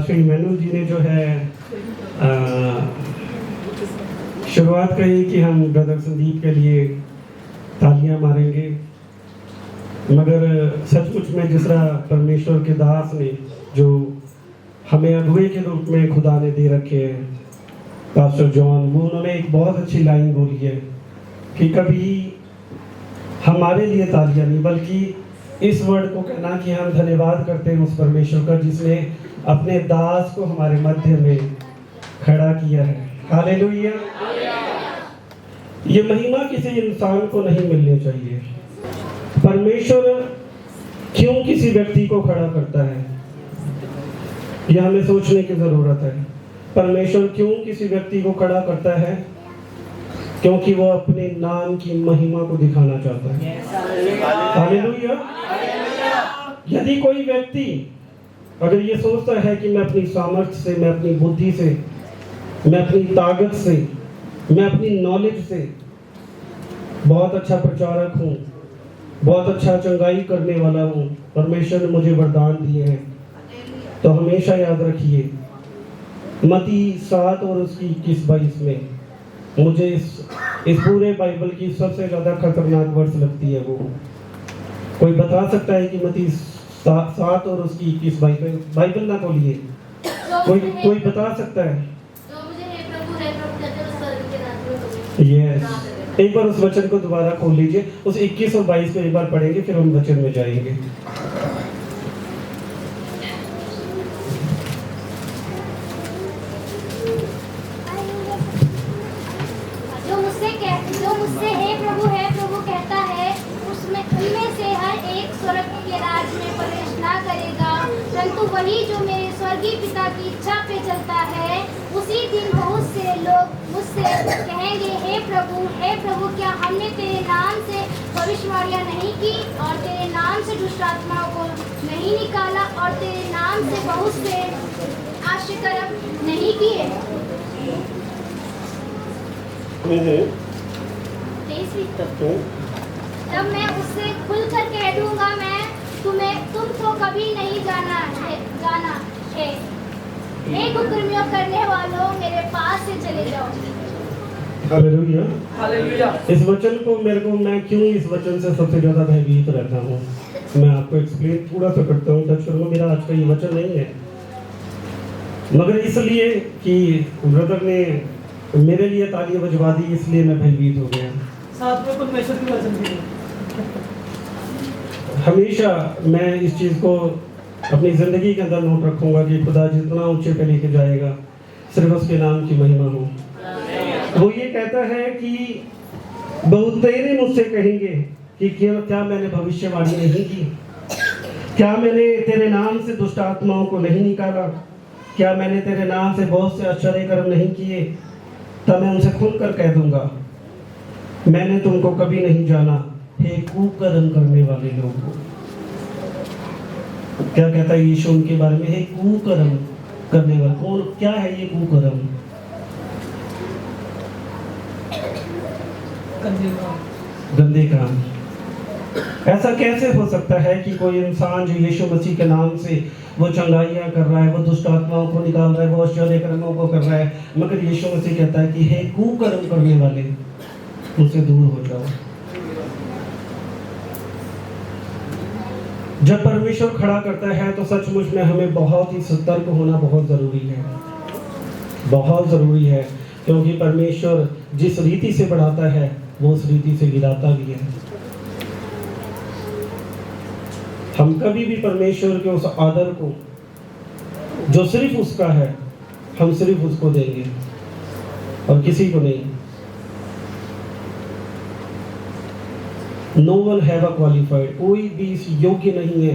Pastor Emmanuel जी ने जो है शुरुआत कही कि हम ब्रदर संदीप के लिए तालियां मारेंगे, मगर सचमुच में जिस तरह परमेश्वर के दास ने जो हमें अगुवे के रूप में खुदा ने दे रखे हैं, पास्टर जॉन, वो उन्होंने एक बहुत अच्छी लाइन बोली है कि कभी हमारे लिए तालियां नहीं बल्कि इस वर्ड को कहना कि हम धन्यवाद करते हैं उस परमेश्वर का जिसने अपने दास को हमारे मध्य में खड़ा किया है। हालेलुया। ये महिमा किसी इंसान को नहीं मिलनी चाहिए। परमेश्वर क्यों किसी व्यक्ति को खड़ा करता है, यह हमें सोचने की जरूरत है। परमेश्वर क्यों किसी व्यक्ति को खड़ा करता है? क्योंकि वो अपने नाम की महिमा को दिखाना चाहता है। हालेलुया। यदि कोई व्यक्ति अगर ये सोचता है कि मैं अपनी सामर्थ्य से, मैं अपनी बुद्धि से, मैं अपनी ताकत से, मैं अपनी नॉलेज से बहुत अच्छा प्रचारक हूँ, बहुत अच्छा चंगाई करने वाला हूँ, परमेश्वर ने मुझे वरदान दिए हैं, तो हमेशा याद रखिए मत्ती 7 और उसकी 21-22 में मुझे इस पूरे बाइबल की सबसे ज्यादा खतरनाक वर्ष लगती है। वो कोई बता सकता है कि मत्ती 7 और उसकी 21-22 बाइबल ना खोलिए, कोई बता सकता है? यस, एक बार उस वचन को दोबारा खोल लीजिए, उस 21 और 22 को एक बार पढ़ेंगे, फिर हम वचन में जाएंगे। प्रभु कहता है उनमें से हर एक स्वर्ग के राज में प्रवेश ना करेगा, परंतु वही जो मेरे स्वर्गीय पिता की इच्छा पे चलता है। उसी दिन बहुत से लोग मुझसे कहेंगे, हे प्रभु, क्या हमने तेरे नाम से भविष्यवाणियां नहीं की और तेरे नाम से दुष्ट आत्माओं को नहीं निकाला और तेरे नाम से बहुत से आश्चर्य नहीं किए? तब मैं उससे खुलकर कह दूंगा, मैं तुमको कभी नहीं जाना है। हे कुकर्मियों करने वालों, मेरे पास से चले जाओ। हालेलुया। हालेलुया। इस वचन को मैं क्यों इस वचन से सबसे ज्यादा भयभीत रहता हूँ, मैं आपको एक्सप्लेन थोड़ा सा करता हूँ। दर्शकों, मेरा आज का ये वचन नहीं है, मगर इसलिए कि ब्रदर ने मेरे लिए तालियां बजवा दी, इसलिए मैं भयभीत हो गया। साथ में परमेश्वर की वचन भी हमेशा मैं इस चीज को अपनी जिंदगी के अंदर नोट रखूंगा कि खुदा जितना ऊंचे पे लेके जाएगा सिर्फ उसके नाम की महिमा हो। वो ये कहता है कि बहुत तेरे मुझसे कहेंगे कि क्या मैंने भविष्यवाणी नहीं की, क्या मैंने तेरे नाम से दुष्ट आत्माओं को नहीं निकाला, क्या मैंने तेरे नाम से बहुत से आश्चर्य कर्म नहीं किए? तब मैं उनसे खुलकर कह दूंगा, मैंने तुमको कभी नहीं जाना, हे कुकर्म करने वाले लोगों। क्या कहता है यीशु उनके बारे में? हे कुकर्म करने वाले। कौन, क्या है ये कुकर्म? गंदे काम। ऐसा कैसे हो सकता है कि कोई इंसान जो यीशु मसीह के नाम से वो चंगाइयाँ कर रहा है, वो दुष्ट आत्माओं को निकाल रहा है, वो आश्चर्य कर्मों को कर रहा है, मगर यीशु मसीह कहता है कि हे कुकर्म करने वाले, मुझसे दूर हो जाओ। जब परमेश्वर खड़ा करता है तो सचमुच में हमें बहुत ही सतर्क होना बहुत जरूरी है, बहुत जरूरी है, क्योंकि परमेश्वर जिस रीति से बढ़ाता है वो उस रीति से गिराता भी है। हम कभी भी परमेश्वर के उस आदर को जो सिर्फ उसका है, हम सिर्फ उसको देंगे और किसी को नहीं। No one have a qualified, कोई भी इस योग्य नहीं है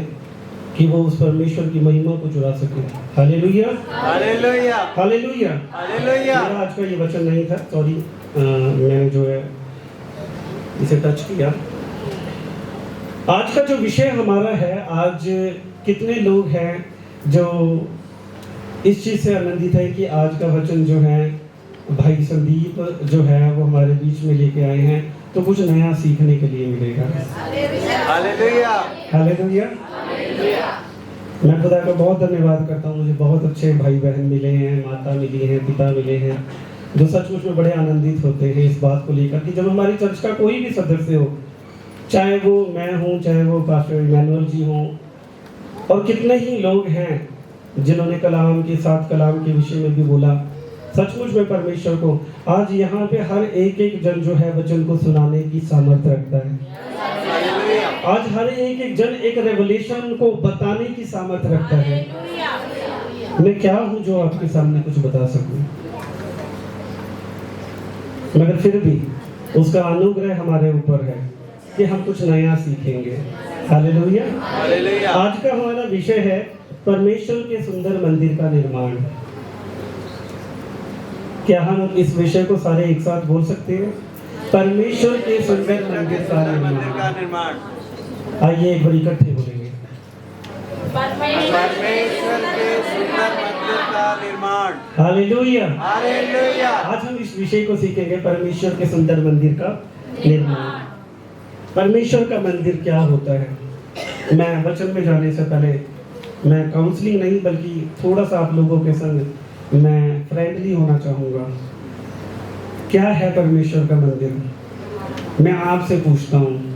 कि वो उस परमेश्वर की महिमा को चुरा सके। Hallelujah, hallelujah, hallelujah, hallelujah. मेरा आज का ये वचन नहीं था, सॉरी, मैंने जो है इसे टच किया। आज का जो विषय हमारा है, आज कितने लोग हैं जो इस चीज से आनंदित है कि आज का वचन जो है भाई संदीप जो है वो हमारे बीच में लेके आए हैं, तो कुछ नया सीखने के लिए मिलेगा। Hallelujah, hallelujah. मैं खुदा का बहुत धन्यवाद करता हूँ, मुझे बहुत अच्छे भाई बहन मिले हैं, माता मिली है, पिता मिले हैं, जो सचमुच में बड़े आनंदित होते हैं इस बात को लेकर कि जब हमारी चर्च का कोई भी सदस्य हो, चाहे वो मैं हूँ, चाहे वो पास्टर इमैनुअल जी हों, और कितने ही लोग हैं जिन्होंने कलाम के साथ कलाम के विषय में भी बोला, सचमुच में परमेश्वर को आज यहाँ पे हर एक एक जन जो है वचन को सुनाने की सामर्थ्य रखता है। आज हर एक एक जन एक रेवलेशन को बताने की सामर्थ्य रखता है। मैं क्या हूँ जो आपके सामने कुछ बता सकूं, मगर फिर भी उसका अनुग्रह हमारे ऊपर है कि हम कुछ नया सीखेंगे। हालेलुया। हालेलुया। आज का हमारा विषय है परमेश्वर के सुंदर मंदिर का निर्माण। क्या हम इस विषय को सारे एक साथ बोल सकते हैं? परमेश्वर के सुंदर मंदिर का निर्माण। आइए एक बार इकट्ठे बोलेंगे, परमेश्वर के सुंदर मंदिर का निर्माण। हालेलुया। हालेलुया। आज हम इस विषय को सीखेंगे, परमेश्वर के सुंदर मंदिर का निर्माण। परमेश्वर का मंदिर क्या होता है? मैं वचन में जाने से पहले मैं काउंसलिंग नहीं बल्कि थोड़ा सा आप लोगों के संग मैं फ्रेंडली होना चाहूँगा। क्या है परमेश्वर का मंदिर? मैं आपसे पूछता हूँ,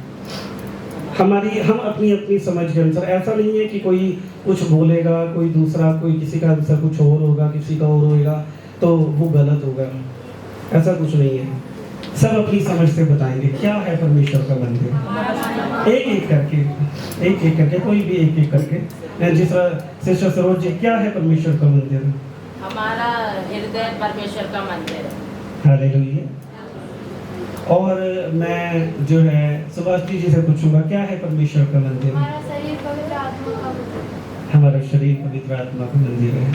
हम अपनी अपनी समझ के अनुसार, ऐसा नहीं है कि कोई कुछ बोलेगा, कोई दूसरा, कोई किसी का आंसर कुछ और होगा, किसी का और होगा तो वो गलत होगा, ऐसा कुछ नहीं है। सब अपनी समझ से बताएंगे क्या है परमेश्वर का मंदिर, एक एक करके कोई भी एक एक करके। जिस तरह सिस्टर सरोज जी, क्या है परमेश्वर का मंदिर? हमारा हृदय परमेश्वर का मंदिर है। हालेलुया। और मैं जो है सुभाष जी से पूछूंगा, क्या है परमेश्वर का मंदिर? हमारा शरीर पवित्र आत्मा का मंदिर है। हमारा शरीर पवित्र आत्मा का मंदिर है।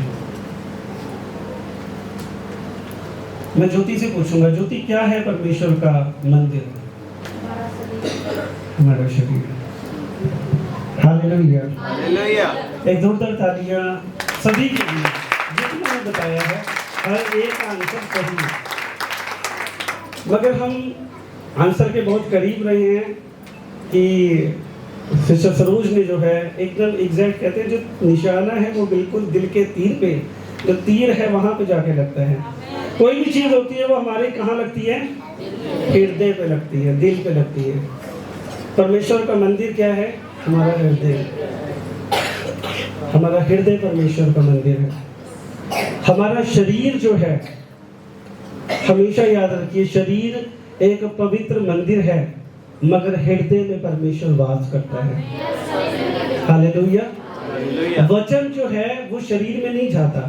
मैं ज्योति से पूछूंगा, ज्योति क्या है परमेश्वर का मंदिर? हमारा शरीर। हमारा शरीर। हालेलुया। हालेलुया। एक जोरदार तालियां सभी के लिए। जितना मैंने बताया है हर एक आंसर सही है, मगर हम आंसर के बहुत करीब रहे हैं कि सिस्टर सरोज ने जो है एकदम एग्जैक्ट, कहते हैं जो निशाना है वो बिल्कुल दिल के तीर पे, जो तीर है वहां पे जाके लगता है। कोई भी चीज होती है वो हमारे कहाँ लगती है? हृदय पे लगती है, दिल पे लगती है। परमेश्वर का मंदिर क्या है? हमारा हृदय। हमारा हृदय परमेश्वर का मंदिर है। हमारा शरीर जो है, हमेशा याद रखिए, शरीर एक पवित्र मंदिर है, मगर हृदय में परमेश्वर वास करता है। हालेलुया। वचन जो है वो शरीर में नहीं जाता,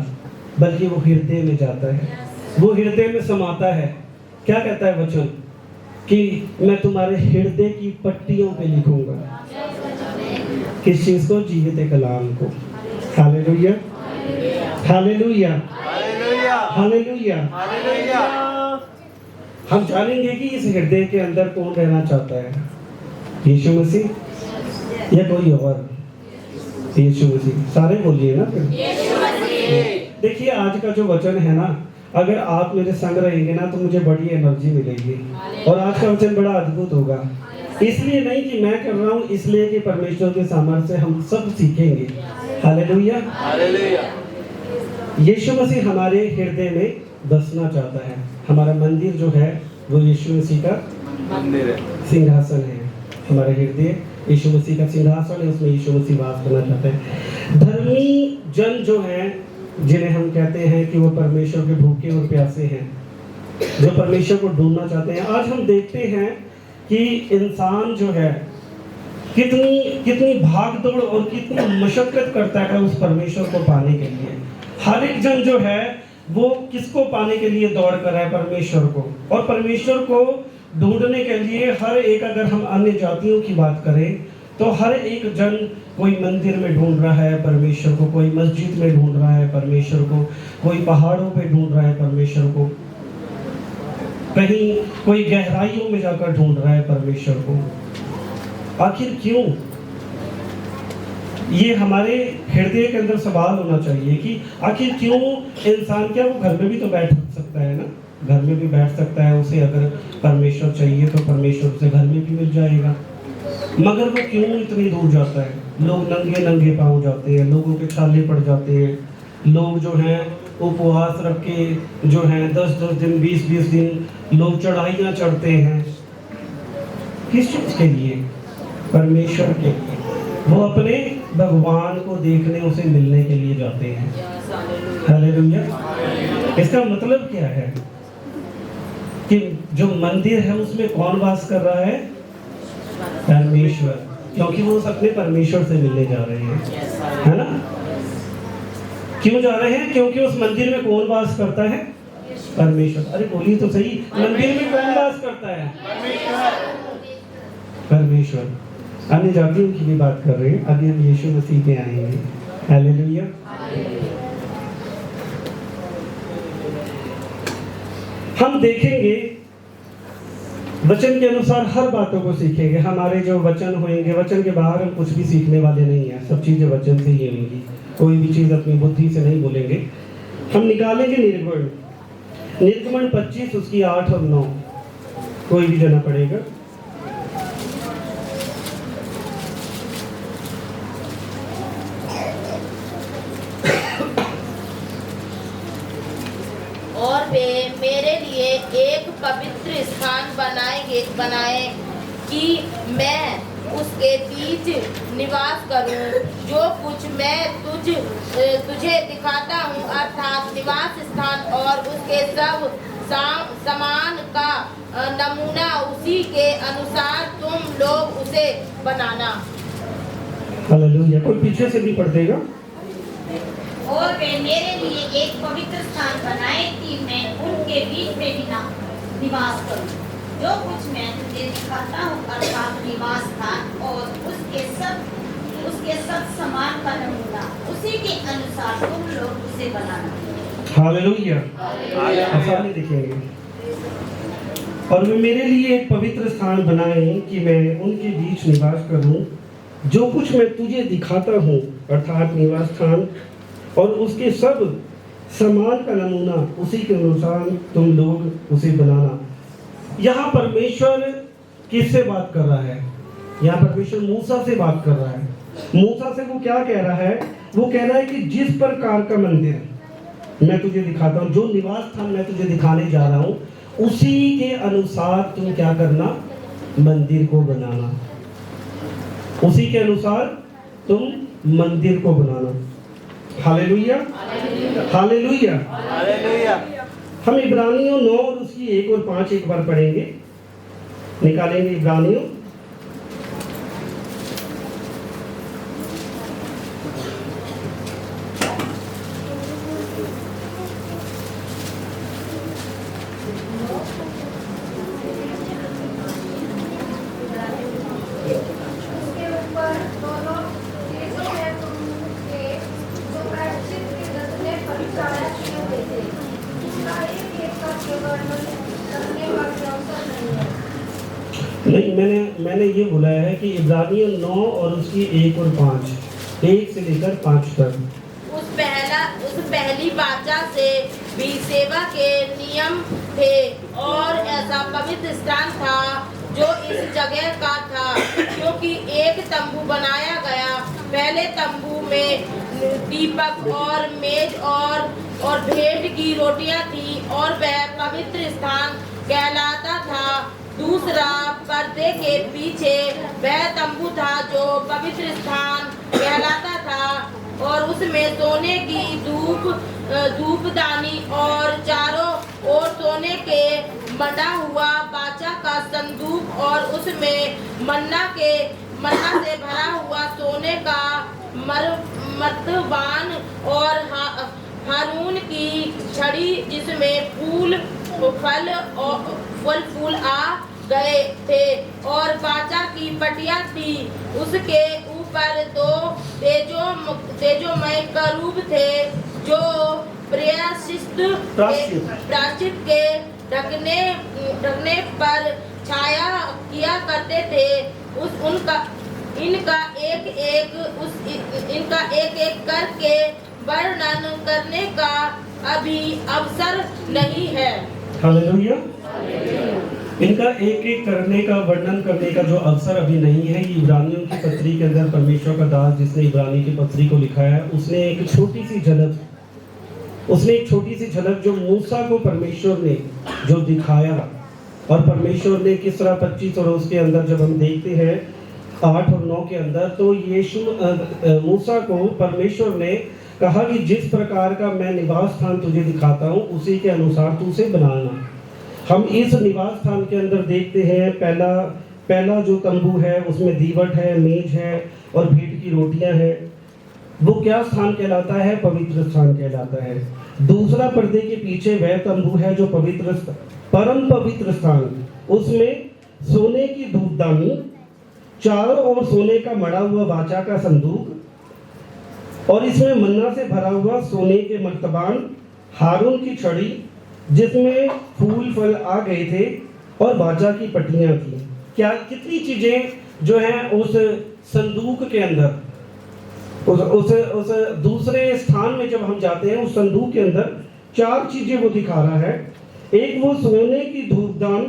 बल्कि वो हृदय में जाता है, वो हृदय में समाता है। क्या कहता है वचन? कि मैं तुम्हारे हृदय की पट्टियों पे लिखूंगा। किस चीज को? जीवित कलाम को। Hallelujah. Hallelujah. Hallelujah. Hallelujah. Hallelujah. हम जानेंगे कि इस हृदय के अंदर कौन रहना चाहता है, यीशु मसीह या कोई और? यीशु मसीह। सारे बोलिए ना फिर। देखिए आज का जो वचन है ना, अगर आप मेरे संग रहेंगे ना तो मुझे बड़ी एनर्जी मिलेगी, और आज का वचन बड़ा अद्भुत होगा। इसलिए नहीं कि मैं कर रहा हूँ, इसलिए कि परमेश्वर के सामर्थ्य से हम सब सीखेंगे। हालेलुया। हालेलुया। यीशु मसीह हमारे हृदय में बसना चाहता है। हमारा मंदिर जो है वो यीशु मसीह का मंदिर है, सिंहासन है। हमारा हृदय यीशु मसीह का सिंहासन है, उसमें यीशु मसीह वास करना चाहते हैं। धर्मी जन जो हैं, जिन्हें हम कहते हैं कि वो परमेश्वर के भूखे और प्यासे हैं, जो परमेश्वर को ढूंढना चाहते हैं। आज हम देखते हैं कि इंसान जो है कितनी भागदौड़ और कितनी मशक्कत करता है उस परमेश्वर को पाने के लिए। हर एक जन जो है वो किसको पाने के लिए दौड़ कर रहा है? परमेश्वर को। और परमेश्वर को ढूंढने के लिए हर एक, अगर हम अन्य जातियों की बात करें तो हर एक जन कोई मंदिर में ढूंढ रहा है परमेश्वर को, कोई मस्जिद में ढूंढ रहा है परमेश्वर को, कोई पहाड़ों पे ढूंढ रहा है परमेश्वर को, कहीं कोई गहराइयों में जाकर ढूंढ रहा है परमेश्वर को। आखिर क्यों? ये हमारे हृदय के अंदर सवाल होना चाहिए कि आखिर क्यों इंसान, क्या वो घर में भी तो बैठ सकता है ना, घर में भी बैठ सकता है, उसे अगर परमेश्वर चाहिए तो परमेश्वर उसे घर में भी मिल जाएगा, मगर वो क्यों इतनी दूर जाता है? लोग नंगे नंगे पाँव जाते हैं, लोगों के छाले पड़ जाते हैं, लोग जो हैं उपवास रख के जो हैं 10-10 दिन 20-20 दिन लोग चढ़ाइयाँ चढ़ते हैं। किस चीज़ के लिए? परमेश्वर के लिए। वो अपने भगवान को देखने, उसे मिलने के लिए जाते हैं। Yes, hallelujah. हालेलुया। इसका मतलब क्या है कि जो मंदिर है उसमें कौन वास कर रहा है? परमेश्वर, क्योंकि वो अपने परमेश्वर से मिलने जा रहे हैं, Yes, है ना? क्यों जा रहे हैं? क्योंकि उस मंदिर में कौन वास करता है? परमेश्वर। अरे बोलिए तो सही, मंदिर में कौन वास करता है? परमेश्वर। अन्य जातियों की भी बात कर रहे हैं, अभी हम यीशु मसीह पे आएंगे। हालेलुया। हम देखेंगे वचन के अनुसार हर बातों को सीखेंगे। हमारे जो वचन होंगे, वचन के बाहर हम कुछ भी सीखने वाले नहीं हैं, सब चीजें वचन से ही होंगी। कोई भी चीज अपनी बुद्धि से नहीं बोलेंगे। हम निकालेंगे निर्गमन 25 उसकी 8 और 9, कोई भी जना पड़ेगा। और वे मेरे लिए एक पवित्र स्थान बनाए कि मैं उसके बीच निवास करूं। जो कुछ मैं तुझे दिखाता हूं, अर्थात निवास स्थान और उसके सब सामान का नमूना, उसी के अनुसार तुम लोग उसे बनाना। हालेलुया। कोई पीछे से भी पढ़ देगा। और वे मेरे लिए एक पवित्र स्थान बनाए कि मैं उनके बीच में भी निवास करूं। जो कुछ मैं तुझे दिखाता हूँ, अर्थात निवास स्थान और उसके सब सामान का नमूना, उसी के अनुसार तुम लोग उसे बनाना। हालेलुया। आसानी दिखेंगे। और वे मेरे लिए एक पवित्र स्थान बनाए कि मैं उनके बीच निवास करूं। जो कुछ मैं तुझे दिखाता हूँ, अर्थात निवास स्थान और उसके सब सामान का नमूना, उसी के अनुसार तुम लोग उसे बनाना। यहाँ परमेश्वर किससे बात कर रहा है? यहाँ परमेश्वर मूसा से बात कर रहा है। मूसा से वो क्या कह रहा है? वो कह रहा है कि जिस प्रकार का मंदिर मैं तुझे दिखाता हूँ, जो निवास स्थान मैं तुझे दिखाने जा रहा हूँ, उसी के अनुसार तुम क्या करना? मंदिर को बनाना। उसी के अनुसार तुम मंदिर को बनाना। हालेलुया। हालेलुया। हालेलुया। हम इब्रानियों 9 और उसकी 1 और 5 एक बार पढ़ेंगे, निकालेंगे इब्रानियों। उसके ऊपर दोनों चीजों में तुमके जो प्रायश्चित के रचने पर छाया किए हुए थे, उसका एक का केवल करने का अवसर नहीं है। नहीं, मैंने ये बुलाया है कि इब्रानियों 9 और उसकी 1 और 5, 1 से लेकर 5 तक। उस पहली वाचा से भी सेवा के नियम थे और ऐसा पवित्र स्थान था जो इस जगह का था, क्योंकि एक तंबू बनाया गया। पहले तंबू में दीपक और मेज और भेंट की रोटियां थी और वह पवित्र स्थान कहलाता था। दूसरा पर्दे के पीछे वह तंबू था जो पवित्र स्थान कहलाता था और उसमें सोने की धूपदानी और चारों ओर सोने के बना हुआ बाचा का संदूक और उसमें मन्ना से भरा हुआ सोने का मर्तबान और हारून की छड़ी जिसमें फल आ गए थे और बाचा की पटिया थी। उसके ऊपर 2 तेजोमय करूब थे जो प्रायश्चित के ढकने पर छाया किया करते थे। इनका एक एक करके वर्णन करने का अभी अवसर नहीं है। हालेलुया। इनका एक एक करने का वर्णन करने का जो अवसर अभी नहीं है। ये इब्रानियों की पत्री के अंदर परमेश्वर का दास जिसने इब्रानी की पत्री को लिखा है उसने एक छोटी सी झलक जो मूसा को परमेश्वर ने जो दिखाया, और परमेश्वर ने किस तरह 25 और उसके अंदर जब हम देखते हैं 8 और 9 के अंदर, तो यीशु मूसा को परमेश्वर ने कहा कि जिस प्रकार का मैं निवास स्थान तुझे दिखाता हूँ उसी के अनुसार तू उसे बनाना। हम इस निवास स्थान के अंदर देखते हैं पहला जो तंबू है उसमें दीवट है, मेज है और भीड़ की रोटियां हैं। वो क्या स्थान कहलाता है? पवित्र स्थान कहलाता है। दूसरा पर्दे के पीछे वह तंबू है जो परम पवित्र स्थान, उसमें सोने की धूपदानी, चारों ओर सोने का मढ़ा हुआ वाचा का संदूक, और इसमें मन्ना से भरा हुआ सोने के मर्तबान, हारून की छड़ी जिसमें फूल फल आ गए थे, और वाचा की पट्टियां थी। क्या कितनी चीजें जो हैं उस संदूक के अंदर, उस दूसरे स्थान में जब हम जाते हैं उस संदूक के अंदर 4 चीजें वो दिखा रहा है। एक वो सोने की धूपदान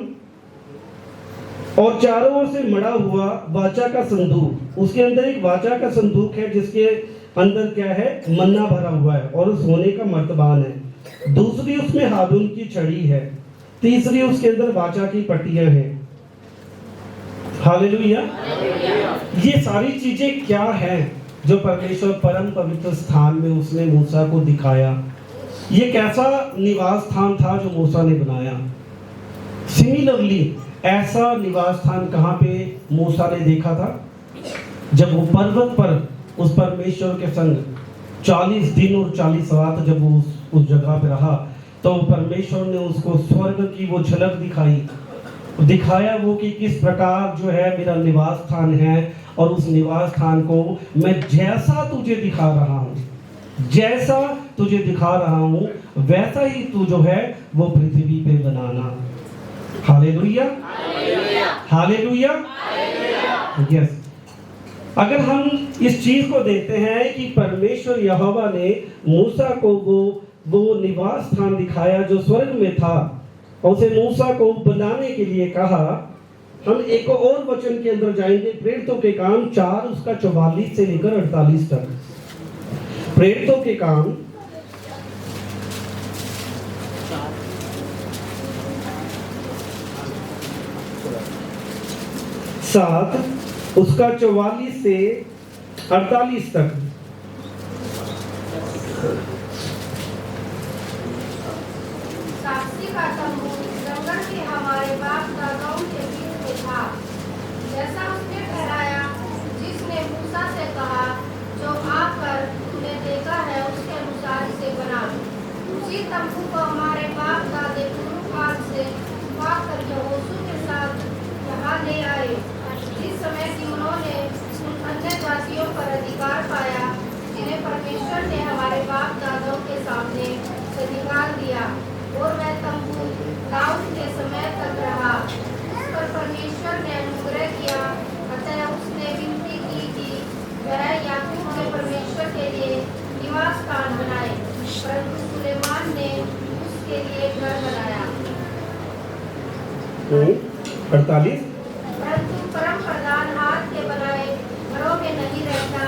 और चारों ओर से मड़ा हुआ वाचा का संदूक, उसके अंदर एक वाचा का संदूक है जिसके अंदर क्या है? मन्ना भरा हुआ है और सोने का मर्तबान है। दूसरी उसमें हारून की छड़ी है। तीसरी उसके अंदर वाचा की पट्टियां हैं। हालेलुया। ये सारी चीजें क्या हैं जो परमेश्वर परम पवित्र स्थान में उसने मूसा को दिखाया? ये कैसा निवास स्थान था जो मूसा ने बनाया? सिमिलरली ऐसा निवास स्थान कहाँ पे मूसा ने देखा था? जब वो पर्वत पर उस परमेश्वर के संग 40 दिन और 40 रात जब वो उस जगह पे रहा, तो परमेश्वर ने उसको स्वर्ग की वो झलक दिखाया वो कि किस प्रकार जो है मेरा निवास स्थान है, और उस निवास स्थान को मैं जैसा तुझे दिखा रहा हूँ वैसा ही तू जो है वो पृथ्वी पे बनाना। Hallelujah, hallelujah, yes. अगर हम इस चीज को देखते हैं कि परमेश्वर यहोवा ने मूसा को वो निवास स्थान दिखाया जो स्वर्ग में था, और उसे मूसा को बनाने के लिए कहा। हम एक और वचन के अंदर जाएंगे, प्रेरितों के काम 4 उसका 44 से लेकर 48 तक। प्रेरितों के काम 7 उसका 44 से 48 तक। साक्षी का तंबू जंगल के हमारे बाप दादाओं के बीच में था, जैसा उसने ठहराया, जिसने मूसा से कहा, जो आकर तूने देखा है उसके अनुसार इसे बना। उसी तंबू को हमारे बाप दादे पूर्व काल से पाकर यहोशू के साथ यहाँ ले आए, जिस समय कि उन्होंने उन अन्य जातियों पर अधिकार पाया जिन्हें परमेश्वर ने हमारे बाप दादाओं के सामने से निकाल दिया। और वह तंबू दाऊद के समय तक रहा। उस पर परमेश्वर ने अनुग्रह किया, अतः उसने विनती की कि वह याकूब के परमेश्वर के लिए निवास स्थान बनाए, परंतु सुलेमान ने उसके लिए घर बनाया। 48 परंतु परम प्रधान हाथ के बनाए घरों में नहीं रहता,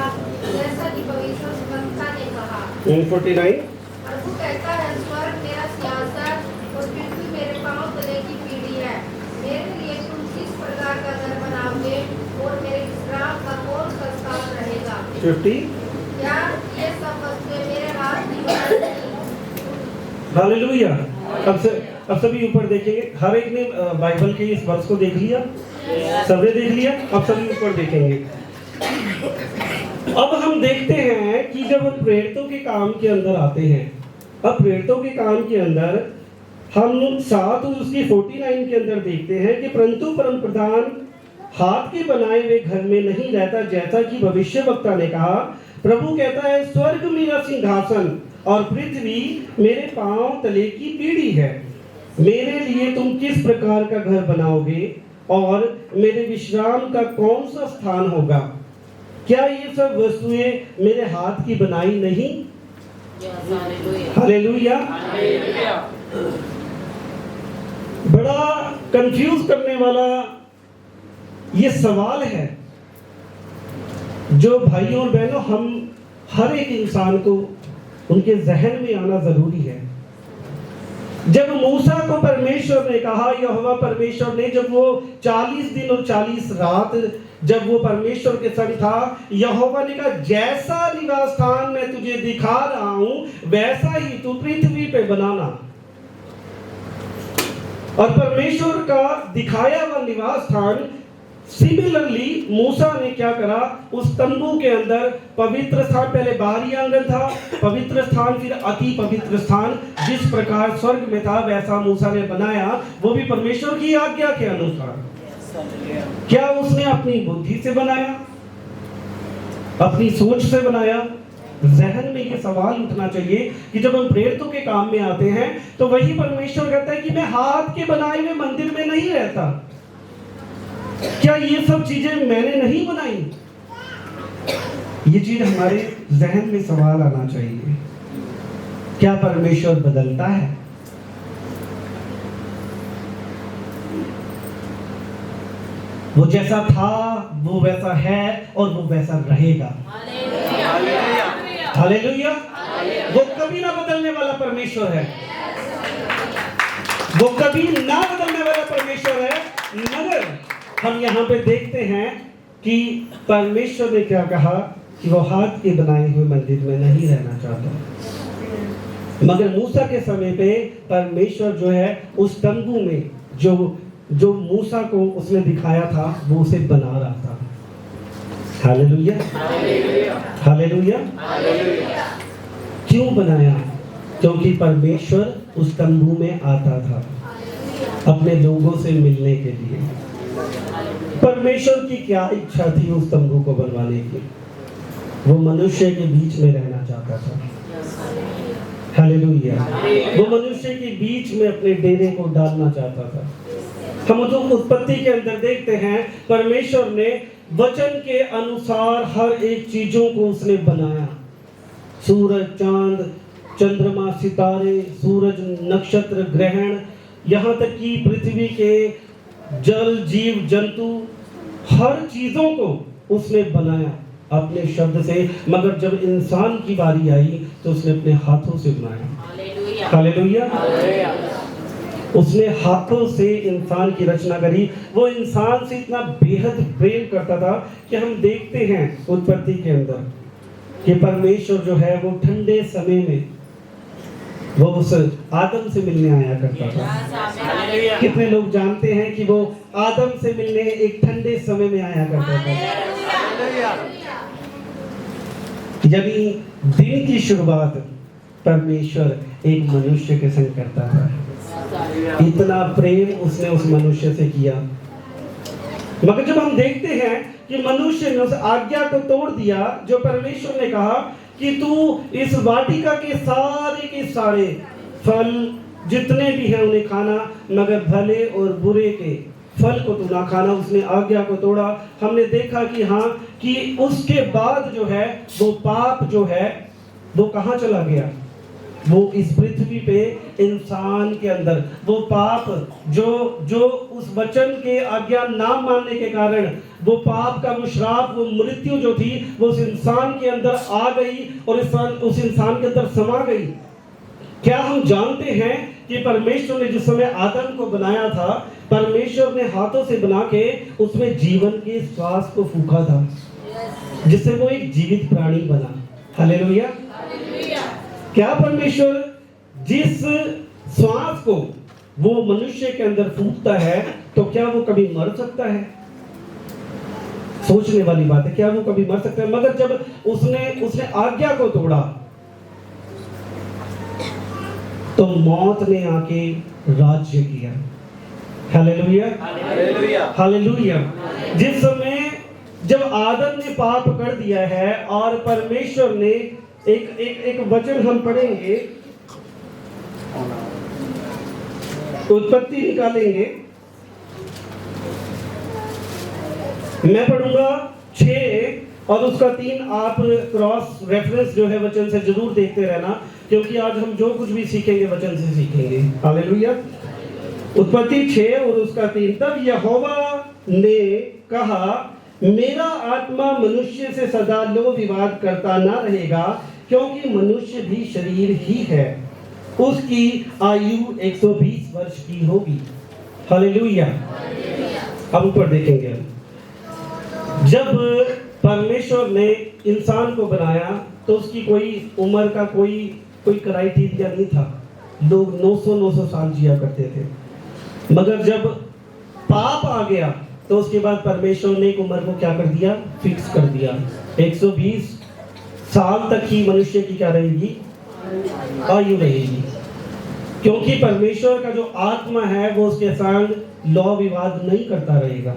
जैसा कि भविष्यवक्ता ने कहा। 49 प्रभु कहता है, स्वर्ग मेरा सिंहासन और पृथ्वी मेरे पांव तले की पीढ़ी है। मेरे लिए तुम किस प्रकार का घर बनाओगे और मेरे विश्राम का कौन सा स्थान रहेगा? 50 क्या ये सब वस्तुएं मेरे हाथ की बनाई गई? हालेलुया। अब सभी ऊपर देखेंगे। हर एक ने बाइबल के इस वर्ष को देख लिया, सबने देख लिया। अब सभी ऊपर देखेंगे। अब हम देखते हैं कि जब हम प्रेरितों के काम के अंदर आते हैं, अब प्रेरितों के काम के अंदर हम 7 उसकी 49 के अंदर देखते हैं कि परंतु परम प्रधान हाथ के बनाए हुए घर में नहीं रहता, जैसा कि भविष्यवक्ता ने कहा। प्रभु कहता है, स्वर्ग मेरा सिंहासन और पृथ्वी मेरे पांव तले की पीढ़ी है। मेरे लिए तुम किस प्रकार का घर बनाओगे और मेरे विश्राम का कौन सा स्थान होगा? क्या ये सब वस्तुएं मेरे हाथ की बनाई नहीं? हालेलुया। बड़ा कंफ्यूज करने वाला ये सवाल है जो भाइयों और बहनों हम हर एक इंसान को उनके जहन में आना जरूरी है। जब मूसा को परमेश्वर ने कहा, यहोवा परमेश्वर ने, जब वो 40 दिन और 40 रात जब वो परमेश्वर के संग था, यहोवा ने कहा जैसा निवास स्थान मैं तुझे दिखा रहा हूं वैसा ही तू पृथ्वी पे बनाना। और परमेश्वर का दिखाया हुआ निवास स्थान सिमिलरली मूसा ने क्या करा, उस तंबू के अंदर पवित्र स्थान, पहले बाहरी आंगन था, पवित्र स्थान, फिर अति पवित्र स्थान, जिस प्रकार स्वर्ग में था वैसा मूसा ने बनाया, वो भी परमेश्वर की आज्ञा के अनुसार। क्या उसने अपनी बुद्धि से बनाया, अपनी सोच से बनाया? जहन में ये सवाल उठना चाहिए कि जब हम प्रेरितों के काम में आते हैं तो वही परमेश्वर कहता है कि मैं हाथ के बनाए हुए मंदिर में नहीं रहता। क्या ये सब चीजें मैंने नहीं बनाई? ये चीज हमारे जहन में सवाल आना चाहिए। क्या परमेश्वर बदलता है? वो जैसा था वो वैसा है और वो वैसा रहेगा। हालेलुया। वो कभी ना बदलने वाला परमेश्वर है, वो कभी ना बदलने वाला परमेश्वर है। मगर हम यहाँ पे देखते हैं कि परमेश्वर ने क्या कहा कि वो हाथ के बनाए हुए मंदिर में नहीं रहना चाहता। मगर मूसा के समय पे परमेश्वर जो है उस तंबू में जो मूसा को उसने दिखाया था वो उसे बना रहा था। Hallelujah, hallelujah. क्यों बनाया? क्योंकि परमेश्वर उस तंबू में आता था अपने लोगों से मिलने के लिए। परमेश्वर की क्या इच्छा थी उस तंबू को बनवाने की? वो मनुष्य के बीच में रहना चाहता था। हालेलुया। वो मनुष्य के बीच में अपने डेरे को डालना चाहता था। हम तो उत्पत्ति के अंदर देखते हैं परमेश्वर ने वचन के अनुसार हर एक चीजों को उसने बनाया। सूरज, चांद, चंद्रमा, सितारे, सूरज, नक्षत्र, ग्रहण, यहाँ तक कि पृथ्वी के जल, जीव जंतु, हर चीजों को उसने बनाया अपने शब्द से। मगर जब इंसान की बारी आई तो उसने अपने हाथों से बनाया। हालेलुया। उसने हाथों से इंसान की रचना करी। वो इंसान से इतना बेहद प्रेम करता था कि हम देखते हैं उत्पत्ति के अंदर कि परमेश्वर जो है वो ठंडे समय में वो उस आदम से मिलने आया करता था। कितने लोग जानते हैं कि वो आदम से मिलने एक ठंडे समय में आया करता था? यानी दिन की शुरुआत परमेश्वर एक मनुष्य के संग करता था। इतना प्रेम उसने उस मनुष्य से किया। मगर जब हम देखते हैं कि मनुष्य ने उस आज्ञा को तोड़ दिया, जो परमेश्वर ने कहा कि तू इस वाटिका के सारे फल जितने भी हैं उन्हें खाना, मगर भले और बुरे के फल को तू ना खाना, उसने आज्ञा को तोड़ा। हमने देखा कि हाँ, कि उसके बाद जो है वो पाप जो है वो कहाँ चला गया? वो इस पृथ्वी पे इंसान के अंदर वो पाप जो उस वचन के आज्ञा ना मानने के कारण वो पाप का वो श्राप, वो मृत्यु जो थी वो उस इंसान के अंदर आ गई और उस इंसान के अंदर समा गई। क्या हम जानते हैं कि परमेश्वर ने जिस समय आदम को बनाया था, परमेश्वर ने हाथों से बना के उसमें जीवन के श्वास को फूंका था, जिससे वो एक जीवित प्राणी बना। हालेलुया। क्या परमेश्वर जिस श्वास को वो मनुष्य के अंदर फूंकता है तो क्या वो कभी मर सकता है? सोचने वाली बात है, क्या वो कभी मर सकता है? मगर जब उसने आज्ञा को तोड़ा तो मौत ने आके राज्य किया। Hallelujah, hallelujah, hallelujah. जिस समय जब आदम ने पाप कर दिया है और परमेश्वर ने एक वचन हम पढ़ेंगे, उत्पत्ति निकालेंगे, मैं पढ़ूंगा 6 और उसका 3। आप क्रॉस रेफरेंस जो है वचन से जरूर देखते रहना, क्योंकि आज हम जो कुछ भी सीखेंगे वचन से सीखेंगे। हालेलुया। उत्पत्ति 6 और उसका 3। तब यहोवा ने कहा, मेरा आत्मा मनुष्य से सदा लो विवाद करता ना रहेगा, क्योंकि मनुष्य भी शरीर ही है, उसकी आयु 120 वर्ष की होगी। हालेलुया। अब ऊपर देखेंगे। जब परमेश्वर ने इंसान को बनाया तो उसकी कोई उम्र का कोई क्राइटेरिया नहीं था। लोग 900 साल जिया करते थे, मगर जब पाप आ गया तो उसके बाद परमेश्वर ने एक उम्र को क्या कर दिया, फिक्स कर दिया। 120 साल तक ही मनुष्य की क्या रहेगी, आयु रहेगी, क्योंकि परमेश्वर का जो आत्मा है वो उसके संग लौ विवाद नहीं करता रहेगा।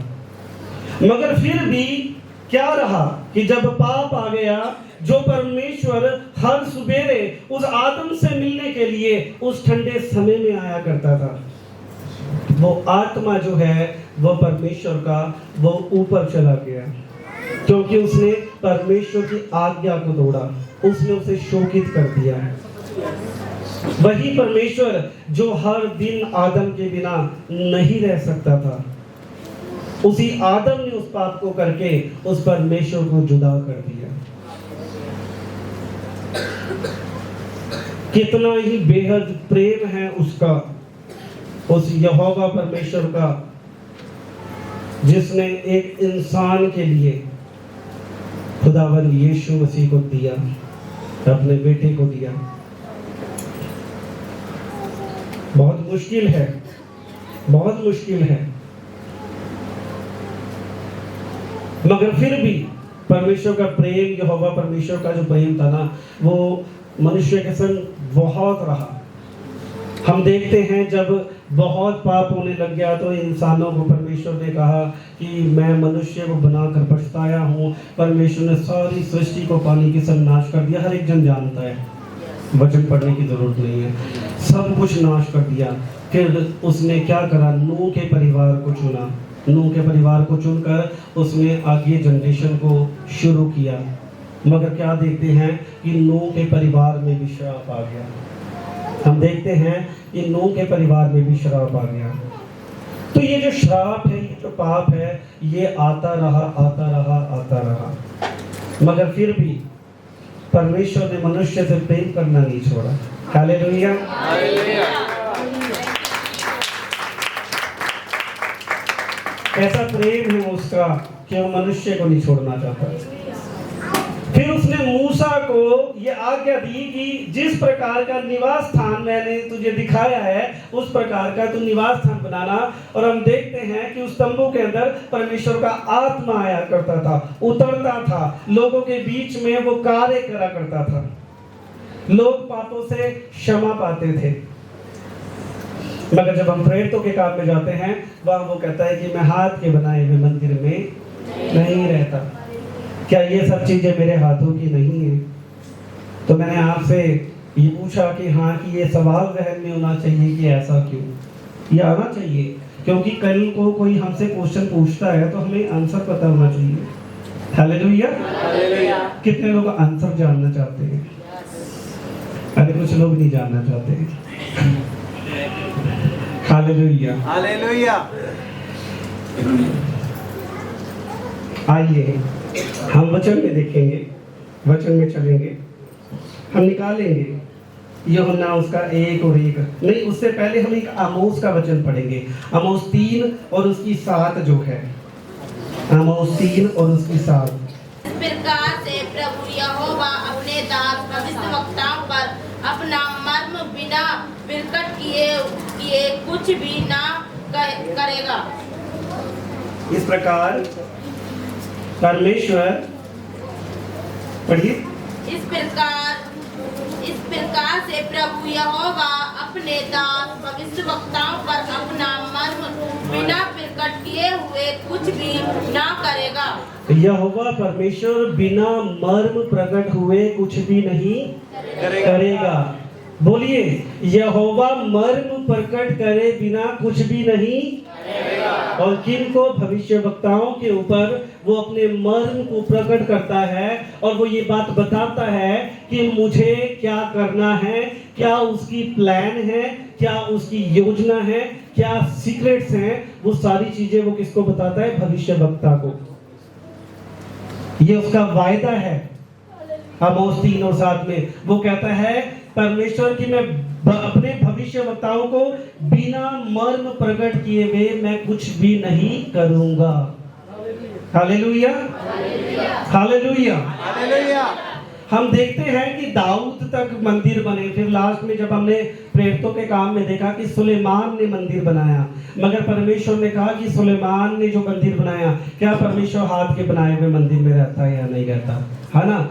मगर फिर भी क्या रहा कि जब पाप आ गया, जो परमेश्वर हर सुबेरे उस आदम से मिलने के लिए उस ठंडे समय में आया करता था, वो आत्मा जो है वो परमेश्वर का वो ऊपर चला गया, क्योंकि उसने परमेश्वर की आज्ञा को तोड़ा, उसने उसे शोकित कर दिया। वही परमेश्वर जो हर दिन आदम के बिना नहीं रह सकता था, उसी आदम ने उस पाप को करके उस परमेश्वर को जुदा कर दिया। कितना ही बेहद प्रेम है उसका, उस यहोवा परमेश्वर का, जिसने एक इंसान के लिए खुदावंद यीशु मसीह को दिया, अपने बेटे को दिया। बहुत मुश्किल है, बहुत मुश्किल है, मगर फिर भी परमेश्वर का प्रेम, यहोवा परमेश्वर का जो प्रेम था ना, वो मनुष्य के संग बहुत रहा। हम देखते हैं जब बहुत पाप होने लग गया तो इंसानों को परमेश्वर ने कहा कि मैं मनुष्य को बनाकर पछताया हूँ। परमेश्वर ने सारी सृष्टि को पानी के संग नाश कर दिया। हर एक जन जानता है, वचन पढ़ने की जरूरत नहीं है, सब कुछ नाश कर दिया। फिर उसने क्या करा, नूह के परिवार को चुना। नूह के परिवार को चुनकर उसने आगे जनरेशन को शुरू किया, मगर क्या देखते हैं कि नूह के परिवार में भी श्राप आ गया। हम देखते हैं कि नूह के परिवार में भी श्राप आ गया। तो ये जो श्राप है, ये जो पाप है, ये आता रहा, आता रहा, आता रहा, मगर फिर भी परमेश्वर ने मनुष्य से प्रेम करना नहीं छोड़ा। हालेलुया। ऐसा प्रेम है उसका कि वो मनुष्य को नहीं छोड़ना चाहता। फिर उसने मूसा को ये आज्ञा दी कि जिस प्रकार का निवास स्थान मैंने तुझे दिखाया है उस प्रकार का तू निवास स्थान बनाना। और हम देखते हैं कि उस तंबू के अंदर परमेश्वर का आत्मा आया करता था, उतरता था, लोगों के बीच में वो कार्य करा करता था, लोग पापों से क्षमा पाते थे। मगर जब हम प्रेरितों के काम में जाते हैं, वह वो कहता है कि मैं हाथ के बनाए हुए मंदिर में नहीं रहता। क्या ये सब चीजें मेरे हाथों की नहीं है? तो मैंने आपसे ये पूछा कि हाँ, कि ये सवाल जहन में होना चाहिए कि ऐसा क्यों, ये आना चाहिए, क्योंकि कल को कोई हमसे क्वेश्चन पूछता है तो हमें आंसर पता होना चाहिए। हालेलुया। कितने लोग आंसर जानना चाहते हैं? अरे कुछ लोग नहीं जानना चाहते। Hallelujah, hallelujah. आइए हम वचन में देखेंगे, वचन में चलेंगे, हम निकालेंगे यूहन्ना उसका 1 और 1 नहीं, उससे पहले हम एक आमोस का वचन पढ़ेंगे। आमोस 3 और उसकी 7 जो है, आमोस 3 और उसकी 7। इस प्रकार से प्रभु यहोवा अपने दास भविष्यवक्ताओं पर अपना मर्म बिना प्रकट किए कुछ भी ना करेगा। इस प्रकार परमेश्वर, पढ़िए। इस प्रकार से प्रभु यहोवा अपने दास भविष्यवक्ताओं पर अपना मर्म बिना प्रकट किए हुए कुछ भी ना करेगा। यहोवा परमेश्वर बिना मर्म प्रकट हुए कुछ भी नहीं करेगा। बोलिए, यहोवा मर्म प्रकट करे बिना कुछ भी नहीं करेगा। और किनको? भविष्यवक्ताओं के ऊपर वो अपने मर्म को प्रकट करता है और वो ये बात बताता है कि मुझे क्या करना है, क्या उसकी प्लान है, क्या उसकी योजना है, क्या सीक्रेट्स हैं। वो सारी चीजें वो किसको बताता है? भविष्यवक्ता को। ये उसका वायदा है। आमोस 3 और 7 में वो कहता है परमेश्वर की मैं अपने भविष्यवक्ताओं को बिना मर्म प्रकट किए हुए मैं कुछ भी नहीं करूंगा। Hallelujah, hallelujah, hallelujah. हम देखते हैं कि दाऊद तक मंदिर बने, फिर लास्ट में जब हमने प्रेरितों के काम में देखा कि सुलेमान ने मंदिर बनाया, मगर परमेश्वर ने कहा कि सुलेमान ने जो मंदिर बनाया, क्या परमेश्वर हाथ के बनाए हुए मंदिर में रहता है या नहीं रहता, है ना।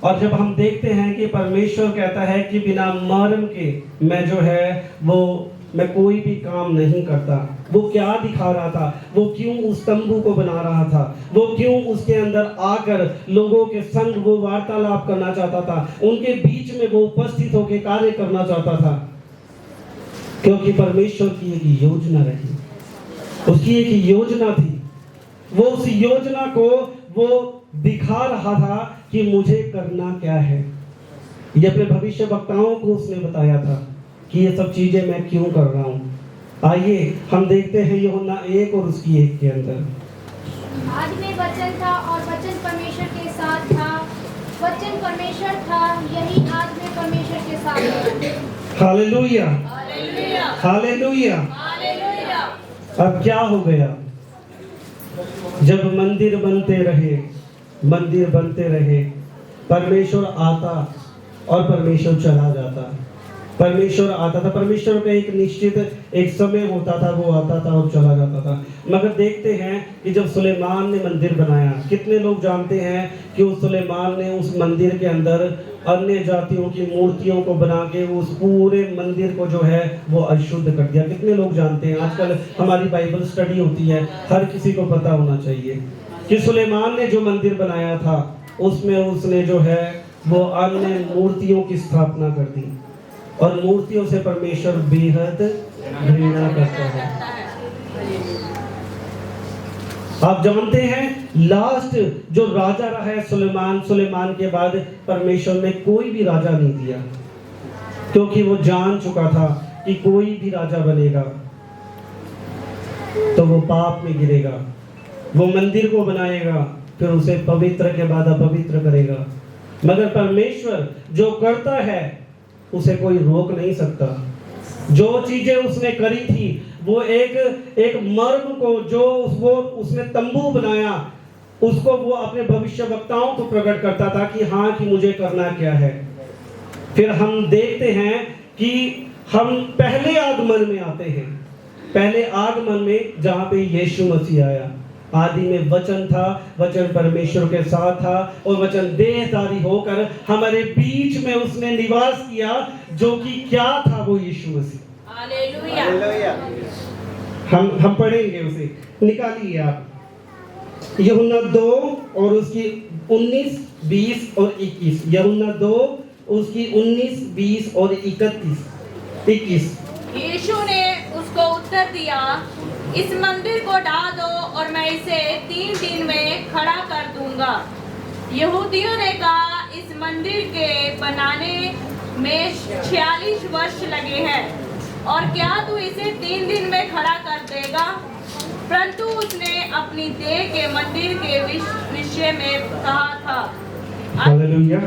और जब हम देखते हैं कि परमेश्वर कहता है कि बिना मर्म के मैं जो है वो मैं कोई भी काम नहीं करता। वो क्या दिखा रहा था? वो क्यों उस तंबू को बना रहा था? वो क्यों उसके अंदर आकर लोगों के संग वो वार्तालाप करना चाहता था? उनके बीच में वो उपस्थित होकर कार्य करना चाहता था, क्योंकि परमेश्वर की एक योजना रही, उसकी एक योजना थी। वो उस योजना को वो दिखा रहा था कि मुझे करना क्या है। ये अपने भविष्यवक्ताओं को उसने बताया था कि ये सब चीजें मैं क्यों कर रहा हूँ। आइए हम देखते हैं यूहन्ना 1 और उसकी 1 के अंदर। आदि में वचन था और वचन परमेश्वर के साथ था, वचन परमेश्वर था, यही आदि में परमेश्वर के साथ था। Hallelujah, hallelujah, hallelujah. हालेलुया। अब क्या हो गया? जब मंदिर बनते रहे, मंदिर बनते रहे, परमेश्वर आता और परमेश्वर चला जाता। परमेश्वर आता था, परमेश्वर का एक निश्चित एक समय होता था, वो आता था और चला जाता था। मगर देखते हैं कि जब सुलेमान ने मंदिर बनाया, कितने लोग जानते हैं कि उस सुलेमान ने उस मंदिर के अंदर अन्य जातियों की मूर्तियों को बना के उस पूरे मंदिर को जो है वो अशुद्ध कर दिया। कितने लोग जानते हैं? आजकल हमारी बाइबल स्टडी होती है, हर किसी को पता होना चाहिए कि सुलेमान ने जो मंदिर बनाया था उसमें उसने जो है वो अन्य मूर्तियों की स्थापना कर दी, और मूर्तियों से परमेश्वर बेहद घृणा करता है। आप जानते हैं लास्ट जो राजा रहा है सुलेमान, सुलेमान के बाद परमेश्वर ने कोई भी राजा नहीं दिया, क्योंकि वो जान चुका था कि कोई भी राजा बनेगा तो वो पाप में गिरेगा। वो मंदिर को बनाएगा, फिर उसे पवित्र के बाद अपवित्र करेगा। मगर परमेश्वर जो करता है उसे कोई रोक नहीं सकता। जो चीजें उसने करी थी वो एक मर्म को जो वो उसने तंबू बनाया, उसको वो अपने भविष्यवक्ताओं को प्रकट करता था कि हाँ कि मुझे करना क्या है। फिर हम देखते हैं कि हम पहले आगमन में आते हैं, पहले आगमन में जहां पे यीशु मसीह आया। आदि में वचन था, वचन परमेश्वर के साथ था और वचन देहधारी होकर हमारे बीच में उसने निवास किया, जो कि क्या था? वो यीशु मसीह। हालेलुया। हालेलुया। हम पढ़ेंगे उसे, निकालिए आप यूहन्ना 2 और उसकी 19, 20 और 21। यूहन्ना 2 उसकी 19, 20 और 21। यीशु ने उसको उत्तर दिया, इस मंदिर को ढा दो और मैं इसे 3 दिन में खड़ा कर दूंगा। यहूदियों ने कहा, इस मंदिर के बनाने में 46 वर्ष लगे हैं और क्या तू इसे 3 दिन में खड़ा कर देगा? परंतु उसने अपनी देह के मंदिर के विषय में कहा था। हालेलुया।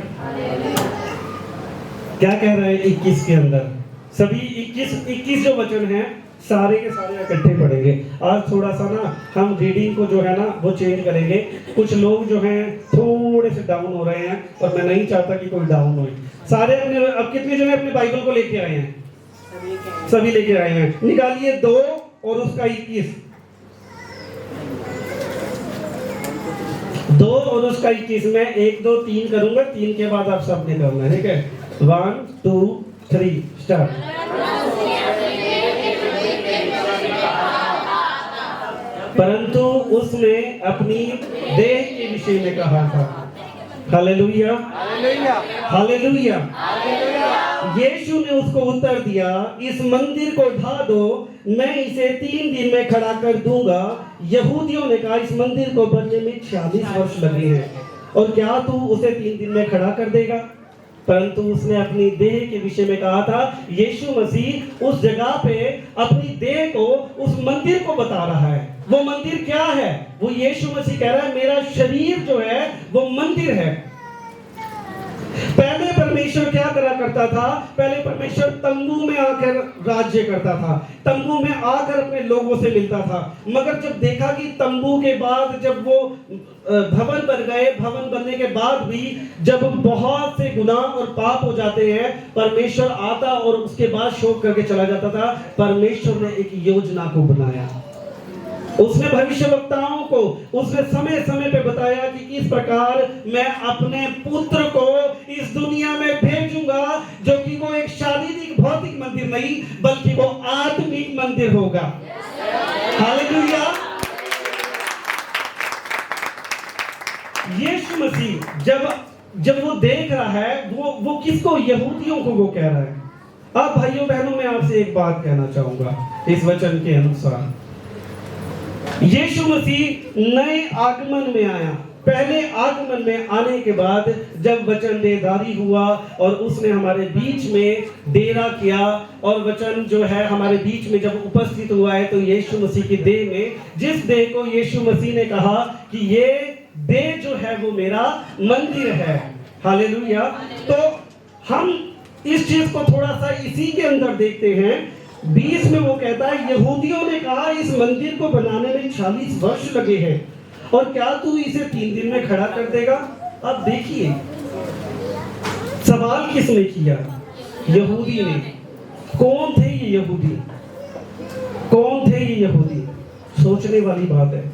क्या कह रहा है 21 के अंदर? सभी 21 जो वचन हैं सारे के सारे इकट्ठे पढ़ेंगे। आज थोड़ा सा ना हम रीडिंग को जो है ना वो चेंज करेंगे। कुछ लोग जो हैं थोड़े से डाउन हो रहे हैं और मैं नहीं चाहता कि कोई डाउन हो। सारे अपने अब कितने जो है अपने बाइबल को लेके आए हैं? सभी लेके आए हैं। निकालिए 2 और उसका 21। 2 और उसका 21 में 1, 2, 3 करूंगा, 3 के बाद आप सबने करना है, ठीक है? 1, 2, 3 स्टार्ट। परंतु उसने अपनी देह के विषय में कहा था। Hallelujah, hallelujah, hallelujah. हालेलुया। यीशु ने उसको उत्तर दिया, इस मंदिर को ढा दो, मैं इसे 3 दिन में खड़ा कर दूंगा। यहूदियों ने कहा, इस मंदिर को बनने में 46 वर्ष लगे हैं, और क्या तू उसे 3 दिन में खड़ा कर देगा? परंतु उसने अपनी देह के विषय में कहा था। यीशु मसीह उस जगह पे अपनी देह को, उस मंदिर को बता रहा है। वो मंदिर क्या है? वो यीशु मसीह कह रहा है, मेरा शरीर जो है वो मंदिर है। पहले परमेश्वर क्या करा करता था? पहले परमेश्वर तंबू में आकर राज्य करता था, तंबू में आकर अपने लोगों से मिलता था। मगर जब देखा कि तंबू के बाद जब वो भवन बन गए, भवन बनने के बाद भी जब बहुत से गुनाह और पाप हो जाते हैं, परमेश्वर आता और उसके बाद शोक करके चला जाता था। परमेश्वर ने एक योजना को बनाया। उसने भविष्यवक्ताओं को उसने समय समय पे बताया कि इस प्रकार मैं अपने पुत्र को इस दुनिया में भेजूंगा, जो कि वो एक शारीरिक भौतिक मंदिर नहीं, बल्कि वो आत्मिक मंदिर होगा। हालेलुया। यीशु मसीह जब वो देख रहा है, वो किसको? यहूदियों को वो कह रहा है। अब भाइयों बहनों, मैं आपसे एक बात कहना चाहूंगा इस वचन के अनुसार। यीशु मसीह नए आगमन में आया। पहले आगमन में आने के बाद जब वचन देहधारी हुआ और उसने हमारे बीच में डेरा किया, और वचन जो है हमारे बीच में जब उपस्थित हुआ है, तो यीशु मसीह की देह में, जिस देह को यीशु मसीह ने कहा कि ये देह जो है वो मेरा मंदिर है। हालेलुया। तो हम इस चीज को थोड़ा सा इसी के अंदर देखते हैं। 20 में वो कहता है, यहूदियों ने कहा इस मंदिर को बनाने में 40 वर्ष लगे हैं, और क्या तू इसे 3 दिन में खड़ा कर देगा? अब देखिए, सवाल किसने किया? यहूदी ने। कौन थे ये यहूदी? कौन थे ये यहूदी? सोचने वाली बात है।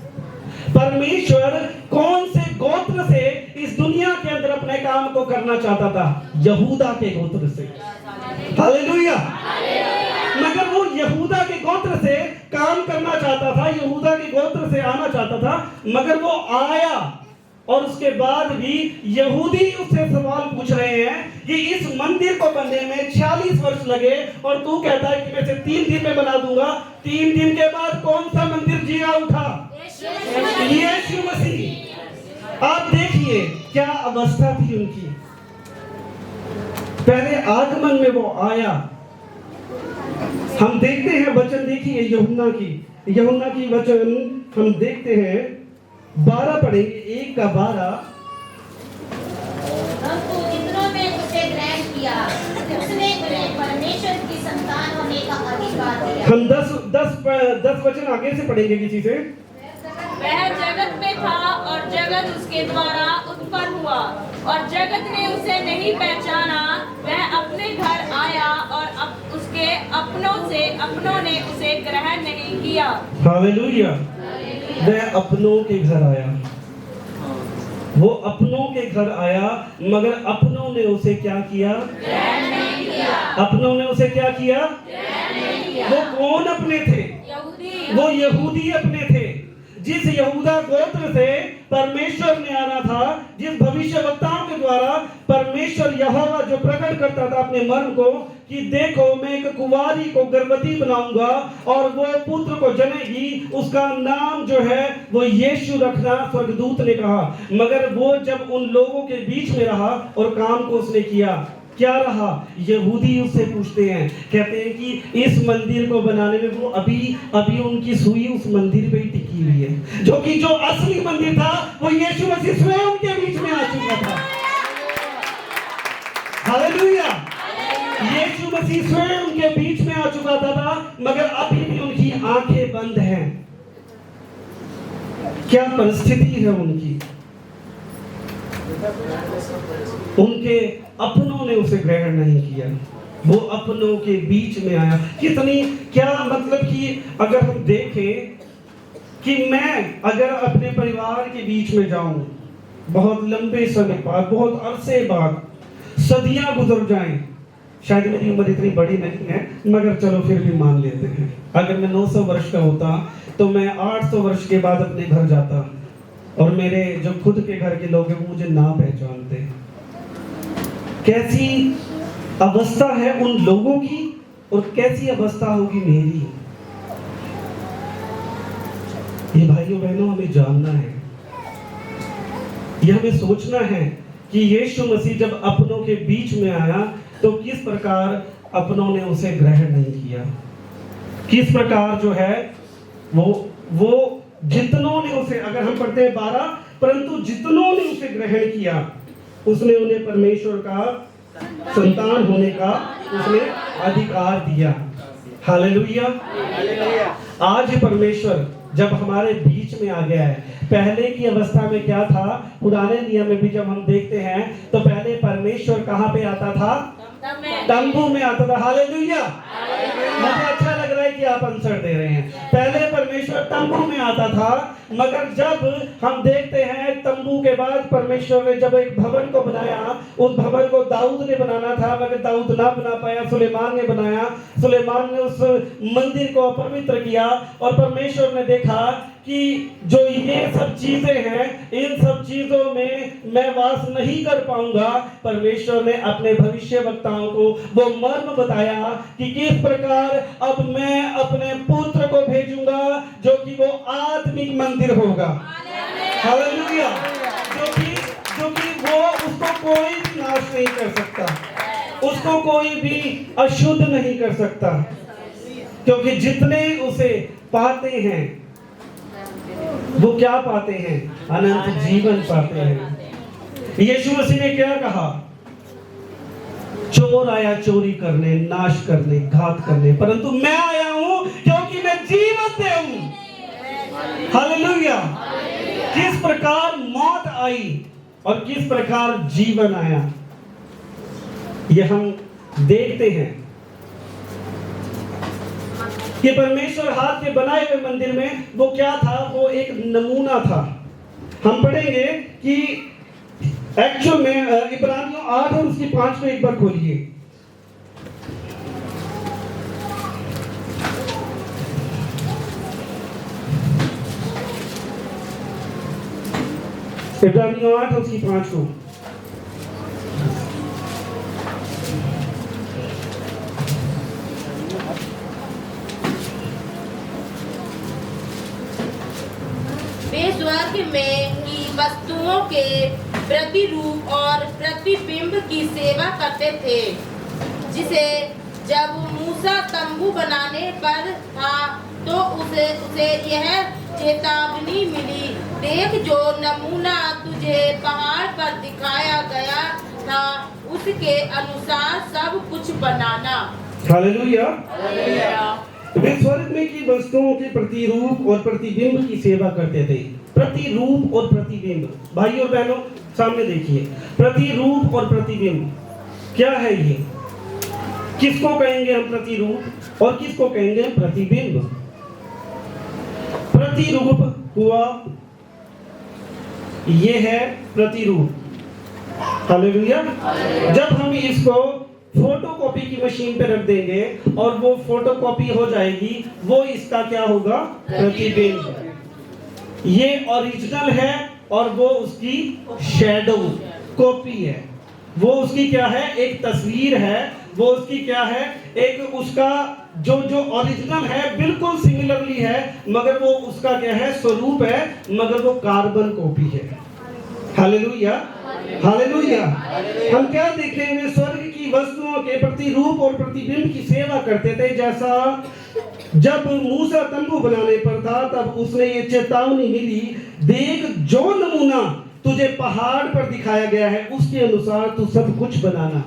परमेश्वर कौन से गोत्र से इस दुनिया के अंदर अपने काम को करना चाहता था? यहूदा के गोत्र से। हालेलुया। मगर वो यहूदा के गोत्र से काम करना चाहता था, यहूदा के गोत्र से आना चाहता था, मगर वो आया, और उसके बाद भी यहूदी उससे सवाल पूछ रहे हैं कि इस मंदिर को बनने में 46 वर्ष लगे, और तू कहता है कि मैं इसे 3 दिन में बना दूंगा। 3 दिन के बाद कौन सा मंदिर जिया उठा? यीशु मसीह। आप देखिए क्या अवस्था थी उनकी। पहले आगमन में वो आया। हम देखते हैं वचन, देखिए यूहन्ना की वचन हम देखते हैं, 12 पढ़ेंगे, 1 का 12। परंतु जितनों ने उसे ग्रहण किया, उसने उन्हें परमेश्वर की संतान होने का अधिकार दिया। हम 10 वचन आगे से पढ़ेंगे किसी से। वह जगत में था और जगत उसके द्वारा उत्पन्न हुआ, और जगत ने उसे नहीं पहचाना। वह अपने घर आया और उसके अपनों ने उसे ग्रहण नहीं किया। हालेलुया। वह अपनों के घर आया, वो अपनों के घर आया, मगर अपनों ने उसे क्या किया? ग्रहण नहीं किया। अपनों ने उसे क्या किया? ग्रहण नहीं किया। वो कौन अपने थे? यहूदी। वो यहूदी अपने थे। जिस यहूदा गोत्र से परमेश्वर ने आना था, जिस भविष्यवक्ताओं के द्वारा परमेश्वर यहोवा जो प्रकट करता था अपने मर्म को कि देखो मैं एक कुंवारी को गर्भवती बनाऊंगा और वो पुत्र को जनेगी, उसका नाम जो है वो यीशु रखना, स्वर्गदूत ने कहा। मगर वो जब उन लोगों के बीच में रहा और काम को उसने किया, क्या रहा? यहूदी उससे पूछते हैं, कहते हैं कि इस मंदिर को बनाने में वो अभी उनकी सुई उस मंदिर पे ही टिकी हुई है, जो असली मंदिर था वो यीशु मसीह स्वयं उनके बीच में आ चुका था। हालेलुया। यीशु मसीह स्वयं उनके बीच में आ चुका था, मगर अभी भी उनकी आंखें बंद हैं। क्या परिस्थिति है उनकी? उनके अपनों ने उसे ग्रहण नहीं किया, वो अपनों के बीच में आया। क्या मतलब कि अगर हम देखें कि मैं अगर अपने परिवार के बीच में जाऊं, बहुत लंबे समय बाद, बहुत अरसे बाद, सदियां गुजर जाएं, शायद मेरी उम्र इतनी बड़ी नहीं है मगर चलो फिर भी मान लेते हैं, अगर मैं 900 वर्ष का होता तो मैं 800 वर्ष के बाद अपने घर जाता और मेरे जो खुद के घर के लोग हैं वो मुझे ना पहचानते। अवस्था है उन लोगों की और कैसी अवस्था होगी मेरी। ये भाइयों बहनों हमें जानना है, यह हमें सोचना है कि यीशु मसीह जब अपनों के बीच में आया तो किस प्रकार अपनों ने उसे ग्रहण नहीं किया, किस प्रकार जो है वो जितनों ने उसे, अगर हम पढ़ते हैं 12, परंतु जितनों ने उसे ग्रहण किया उसने उन्हें परमेश्वर का संतान होने का उसने अधिकार दिया। हालेलुया। आज परमेश्वर जब हमारे बीच में आ गया है, पहले की अवस्था में क्या था, पुराने नियम में भी जब हम देखते हैं तो पहले परमेश्वर कहाँ पे आता था, तंबू में आता था। हालेलुया। मुझे अच्छा लग रहा है कि आप आंसर दे रहे हैं। पहले परमेश्वर तंबू में आता था, मगर जब हम देखते हैं तंबू के बाद परमेश्वर ने जब एक भवन को बनाया, उस भवन को दाऊद ने बनाना था मगर दाऊद ना बना पाया, सुलेमान ने बनाया। सुलेमान ने उस मंदिर को अपवित्र किया और परमेश्वर ने देखा कि जो ये सब चीजें हैं, इन सब चीजों में मैं वास नहीं कर पाऊंगा। परमेश्वर ने अपने भविष्यवक्ताओं को वो मर्म बताया कि किस प्रकार अब मैं अपने पुत्र को भेजूंगा जो कि वो आत्मिक मंदिर होगा। हालेलुया। जो कि वो उसको कोई भी नाश नहीं कर सकता, उसको कोई भी अशुद्ध नहीं कर सकता, क्योंकि जितने उसे पाते हैं वो क्या पाते हैं, अनंत जीवन पाते हैं। यीशु मसीह ने क्या कहा, चोर आया चोरी करने, नाश करने, घात करने, परंतु मैं आया हूं क्योंकि मैं जीवन दूं। हालेलुया। किस प्रकार मौत आई और किस प्रकार जीवन आया, यह हम देखते हैं कि परमेश्वर हाथ के बनाए हुए मंदिर में वो क्या था, वो एक नमूना था। हम पढ़ेंगे कि एक्चुअल में इब्रानियों 8 और उसकी 5 को एक बार खोलिए। इब्रानियों 8 और उसकी 5 को। स्वर्ग में की वस्तुओं के प्रतिरूप और प्रतिबिंब की सेवा करते थे, जिसे जब मूसा तंबू बनाने पर था तो उसे यह चेतावनी मिली, देख जो नमूना तुझे पहाड़ पर दिखाया गया था उसके अनुसार सब कुछ बनाना। हालेलुया। वे स्वर्ग में की वस्तुओं के प्रतिरूप और प्रतिबिंब की सेवा करते थे। प्रतिरूप और प्रतिबिंब, भाई और बहनों सामने देखिए, प्रतिरूप और प्रतिबिंब क्या है ये, किसको कहेंगे हम प्रतिरूप और किसको कहेंगे हम प्रतिबिंब। प्रतिरूप हुआ, ये है प्रतिरूप। हालेलुया। जब हम इसको फोटोकॉपी की मशीन पे रख देंगे और वो फोटोकॉपी हो जाएगी, वो इसका क्या होगा, प्रतिबिंब। ये ओरिजिनल है और वो उसकी शैडो कॉपी है। वो उसकी क्या है, एक तस्वीर है, वो उसकी क्या है, एक उसका जो ओरिजिनल है बिल्कुल सिमिलरली है, मगर वो उसका क्या है, स्वरूप है, मगर वो कार्बन कॉपी है। हालेलुया। हालेलुया। हम क्या देखेंगे, स्वर्ग की वस्तुओं के प्रतिरूप और प्रतिबिंब की सेवा करते थे। जैसा जब मूसा तंबू बनाने पर था तब उसने ये चेतावनी मिली, देख जो नमूना तुझे पहाड़ पर दिखाया गया है उसके अनुसार तू सब कुछ बनाना।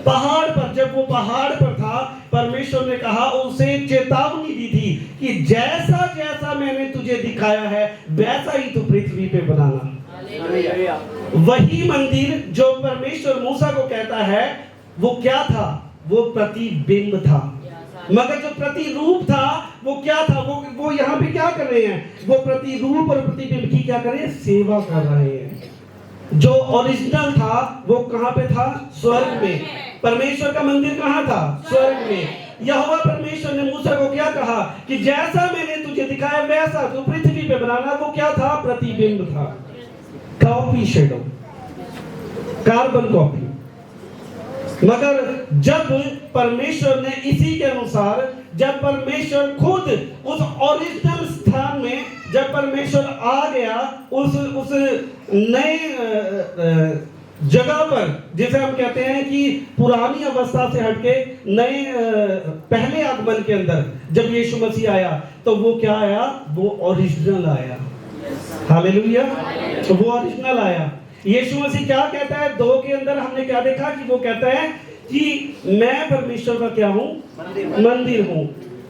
पहाड़ पर, जब वो पहाड़ पर था, परमेश्वर ने कहा, उसे चेतावनी दी थी कि जैसा जैसा मैंने तुझे दिखाया है वैसा ही तू पृथ्वी पे बनाना। वही मंदिर जो परमेश्वर मूसा को कहता है वो क्या था, वो प्रतिबिंब था, मगर जो प्रतिरूप था वो क्या था, वो यहाँ पे क्या कर रहे हैं, वो प्रतिरूप और प्रतिबिंब की क्या कर रहे हैं, सेवा कर रहे हैं। जो ओरिजिनल था वो कहाँ पे था, स्वर्ग में। परमेश्वर का मंदिर कहाँ था, स्वर्ग में। यहोवा परमेश्वर ने मूसा को क्या कहा कि जैसा मैंने तुझे दिखाया वैसा तू पृथ्वी पे बनाना। वो क्या था, प्रतिबिंब था, कॉपी, शैडो, कार्बन कॉपी। मगर जब परमेश्वर ने इसी के अनुसार, जब परमेश्वर खुद उस ओरिजिनल स्थान में, जब परमेश्वर आ गया उस नए जगह पर, जिसे हम कहते हैं कि पुरानी अवस्था से हटके नए पहले आगमन के अंदर जब यीशु मसीह आया, तो वो क्या आया? वो ओरिजिनल आया। हालेलुया। तो वो ओरिजिनल आया। यीशु मसीह क्या कहता है? 2 के अंदर हमने क्या देखा कि वो कहता है कि मैं परमेश्वर का क्या हूं? मंदिर हूं।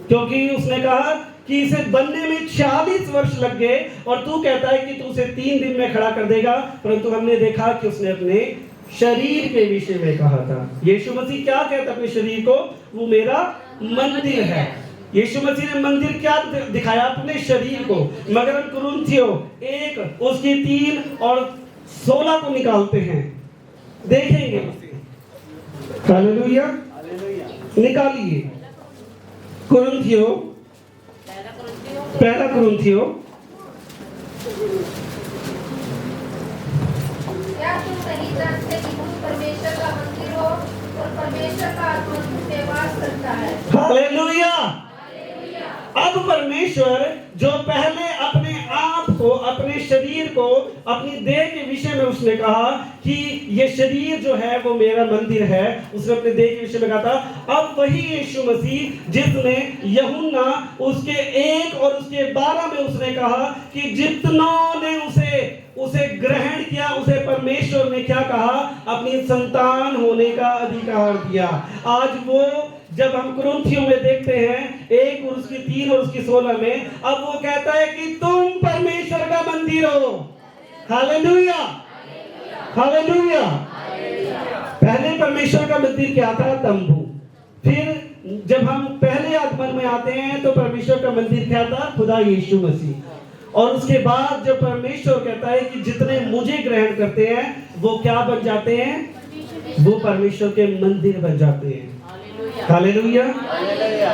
क्योंकि उसने कहा कि इसे बनने में 40 वर्ष लग गए और तू कहता है कि तू उसे 3 दिन में खड़ा कर देगा। परंतु हमने देखा कि उसने अपने शरीर के विषय में कहा था। यीशु मसीह क्या कहता है अपने शरीर को? वो मेरा मंदिर है। यीशु मसीह ने मंदिर क्या दिखाया? अपने शरीर को। मगर हम कुरिन्थियों 1 उसकी 3 और 16 को निकालते हैं, देखेंगे। हालेलुया। निकालिए कुरिन्थियों, पहला कुरिन्थियों, क्या तुम नहीं जानते कि तुम परमेश्वर का मंदिर हो और परमेश्वर का आत्मा तुम में वास करता है? हालेलुया। अब परमेश्वर जो पहले अपने आप को, अपने शरीर को, अपनी देह के विषय में उसने कहा कि ये शरीर जो है वो मेरा मंदिर है, उसने अपने देह के विषय में कहा था। अब वही यीशु मसीह जिसने यूहन्ना उसके 1 और उसके 12 में उसने कहा कि जितनों ने उसे ग्रहण किया, उसे परमेश्वर ने क्या कहा? अपनी संतान होने का अधिकार दिया। आज वो जब हम कुरिन्थियों में देखते हैं 1 और उसकी 3 और उसकी 16 में, अब वो कहता है कि तुम परमेश्वर का मंदिर हो। हालेलुया। हालेलुया। पहले परमेश्वर का मंदिर क्या था? तंबू। फिर जब हम पहले आगमन में आते हैं तो परमेश्वर का मंदिर क्या था? खुदा यीशु मसीह। और उसके बाद जब परमेश्वर कहता है कि जितने मुझे ग्रहण करते हैं वो क्या बन जाते हैं? वो परमेश्वर के मंदिर बन जाते हैं। हालेलुया।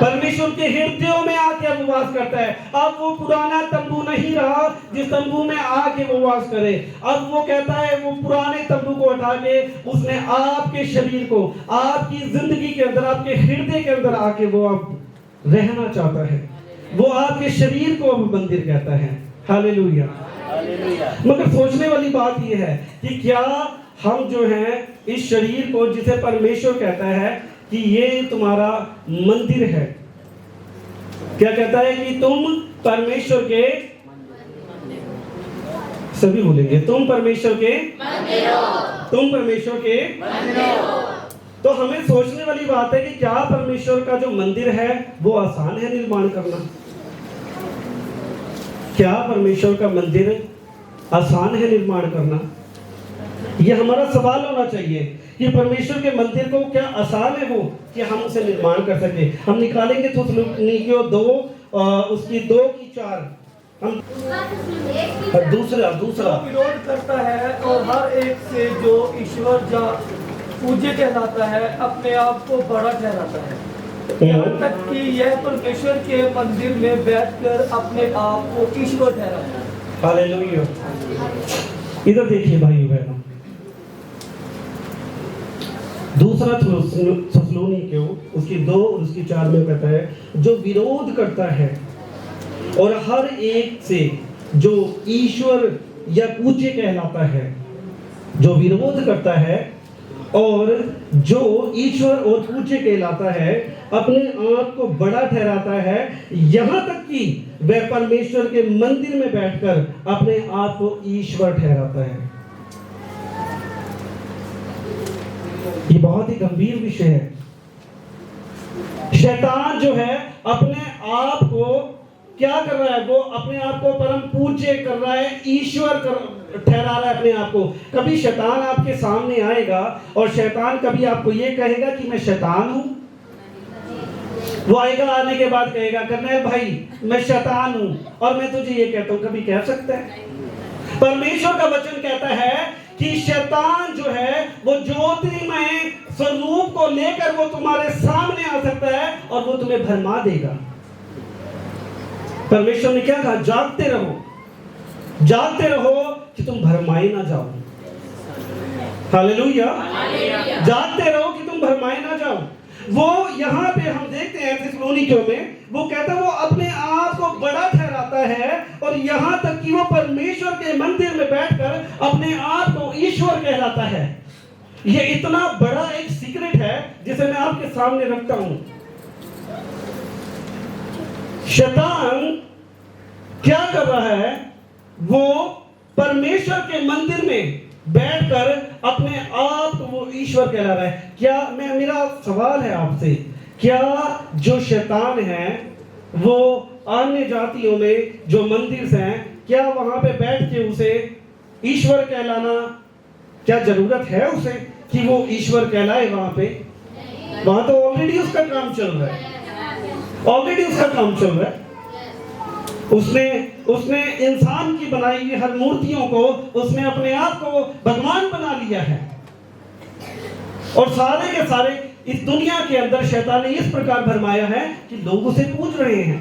परमेश्वर के हृदयों में आके वो वास करता है। अब वो पुराना तंबू नहीं रहा जिस तंबू में आके वो वास करे। अब वो कहता है वो पुराने तंबू को हटा के उसने आपके शरीर को, आपकी जिंदगी के अंदर, आपके हृदय के अंदर आके वो अब रहना चाहता है। वो आपके शरीर को अब मंदिर कहता है। हालेलुया। मगर सोचने वाली बात यह है कि क्या हम जो हैं इस शरीर को, जिसे परमेश्वर कहता है कि ये तुम्हारा मंदिर है, क्या कहता है कि तुम परमेश्वर के, सभी बोलेंगे तुम परमेश्वर के मंदिर हो, तुम परमेश्वर के मंदिर हो। तो हमें सोचने वाली बात है कि क्या परमेश्वर का जो मंदिर है वो आसान है निर्माण करना? क्या परमेश्वर का मंदिर आसान है निर्माण करना? यह हमारा सवाल होना चाहिए कि परमेश्वर के मंदिर को क्या आसान है वो कि हम उसे निर्माण कर सके? हम निकालेंगे थेसलोनिकियों 2 उसकी 2 की 4। हम दूसरा जो विरोध करता है और हर एक से जो ईश्वर जा पूज्य कहलाता है अपने आप को बड़ा ठहराता है, यहाँ तक कि यह परमेश्वर के मंदिर में बैठकर अपने आप को ईश्वर ठहराता है। हालेलुया। इधर देखिए भाई बहनों, दूसरा थेसलोनिकियों उसकी 2 और उसकी 4 में कहता है जो विरोध करता है और हर एक से जो ईश्वर या पूज्य कहलाता है, जो विरोध करता है और जो ईश्वर और पूज्य कहलाता है, अपने आप को बड़ा ठहराता है, यहाँ तक कि वह परमेश्वर के मंदिर में बैठकर अपने आप को ईश्वर ठहराता है। ये बहुत ही गंभीर विषय है। शैतान जो है अपने आप को क्या कर रहा है? वो अपने आप को परम पूज्य कर रहा है, ईश्वर ठहरा रहा है अपने आप को। कभी शैतान आपके सामने आएगा और शैतान कभी आपको ये कहेगा कि मैं शैतान हूं? वो आएगा, आने के बाद कहेगा कर्नैल भाई मैं शैतान हूं और मैं तुझे ये कहता हूं, कभी कह सकता है? परमेश्वर का वचन कहता है कि शैतान जो है वो ज्योतिर्मय स्वरूप को लेकर वो तुम्हारे सामने आ सकता है और वो तुम्हें भरमा देगा। परमेश्वर ने क्या कहा? जागते रहो, जागते रहो कि तुम भरमाए ना जाओ। हालेलुया। जागते रहो कि तुम तुम भरमाए ना जाओ। वो यहाँ पे हम देखते हैं थिस्सलुनीकियों में, वो कहता है वो अपने आप को बड़ा ठहराता है और यहाँ तक कि वो परमेश्वर के मंदिर में बैठकर अपने आप को ईश्वर कहलाता है। ये इतना बड़ा एक सीक्रेट है जिसे मैं आपके सामने रखता हूं। शैतान क्या कर रहा है? वो परमेश्वर के मंदिर में बैठकर अपने आप को वो ईश्वर कहला रहा है। क्या मेरा सवाल है आपसे, क्या जो शैतान है वो अन्य जातियों में जो मंदिर हैं, क्या वहां पे बैठ के उसे ईश्वर कहलाना, क्या जरूरत है उसे कि वो ईश्वर कहलाए? वहां पे वहां तो ऑलरेडी उसका काम चल रहा है, ऑलरेडी उसका काम चल रहा है। उसने इंसान की बनाई हुई हर मूर्तियों को उसने अपने आप को भगवान बना लिया है। और सारे के सारे इस दुनिया के अंदर शैतान ने इस प्रकार भरमाया है कि लोग उसे पूज रहे हैं।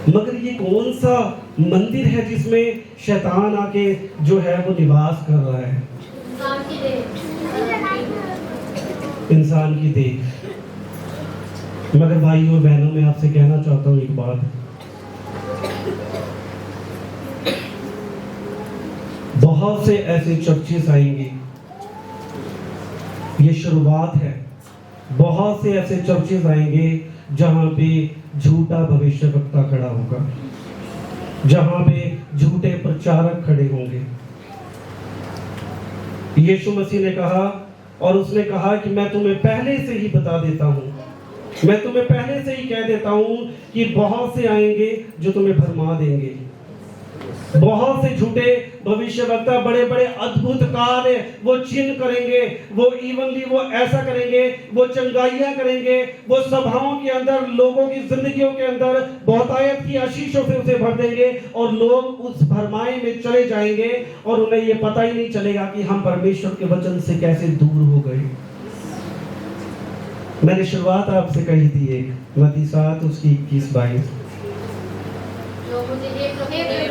मगर ये कौन सा मंदिर है जिसमें शैतान आके जो है वो निवास कर रहा है? इंसान की देह। मगर भाई और बहनों, मैं आपसे कहना चाहता हूं एक बात, बहुत से ऐसे चर्चेस आएंगे, ये शुरुआत है। बहुत से ऐसे चर्चेस आएंगे जहां पे झूठा भविष्यवक्ता खड़ा होगा, जहां पे झूठे प्रचारक खड़े होंगे। यीशु मसीह ने कहा, और उसने कहा कि मैं तुम्हें पहले से ही बता देता हूं, मैं तुम्हें पहले से ही कह देता हूं कि बहुत से आएंगे जो तुम्हें भरमा देंगे। बहुत से झूठे भविष्यवक्ता बड़े बड़े अद्भुत कार्य वो चिन्ह करेंगे, वो इवनली वो ऐसा करेंगे, वो चंगाइयां करेंगे, वो सभाओं के अंदर लोगों की जिंदगियों के अंदर बहुतायत की आशीषों से उसे भर देंगे और लोग उस भरमाए में चले जाएंगे और उन्हें ये पता ही नहीं चलेगा कि हम परमेश्वर के वचन से कैसे दूर हो गए। मैंने शुरुआत आपसे कही थी एक मत्ती 7 उसकी 21-22,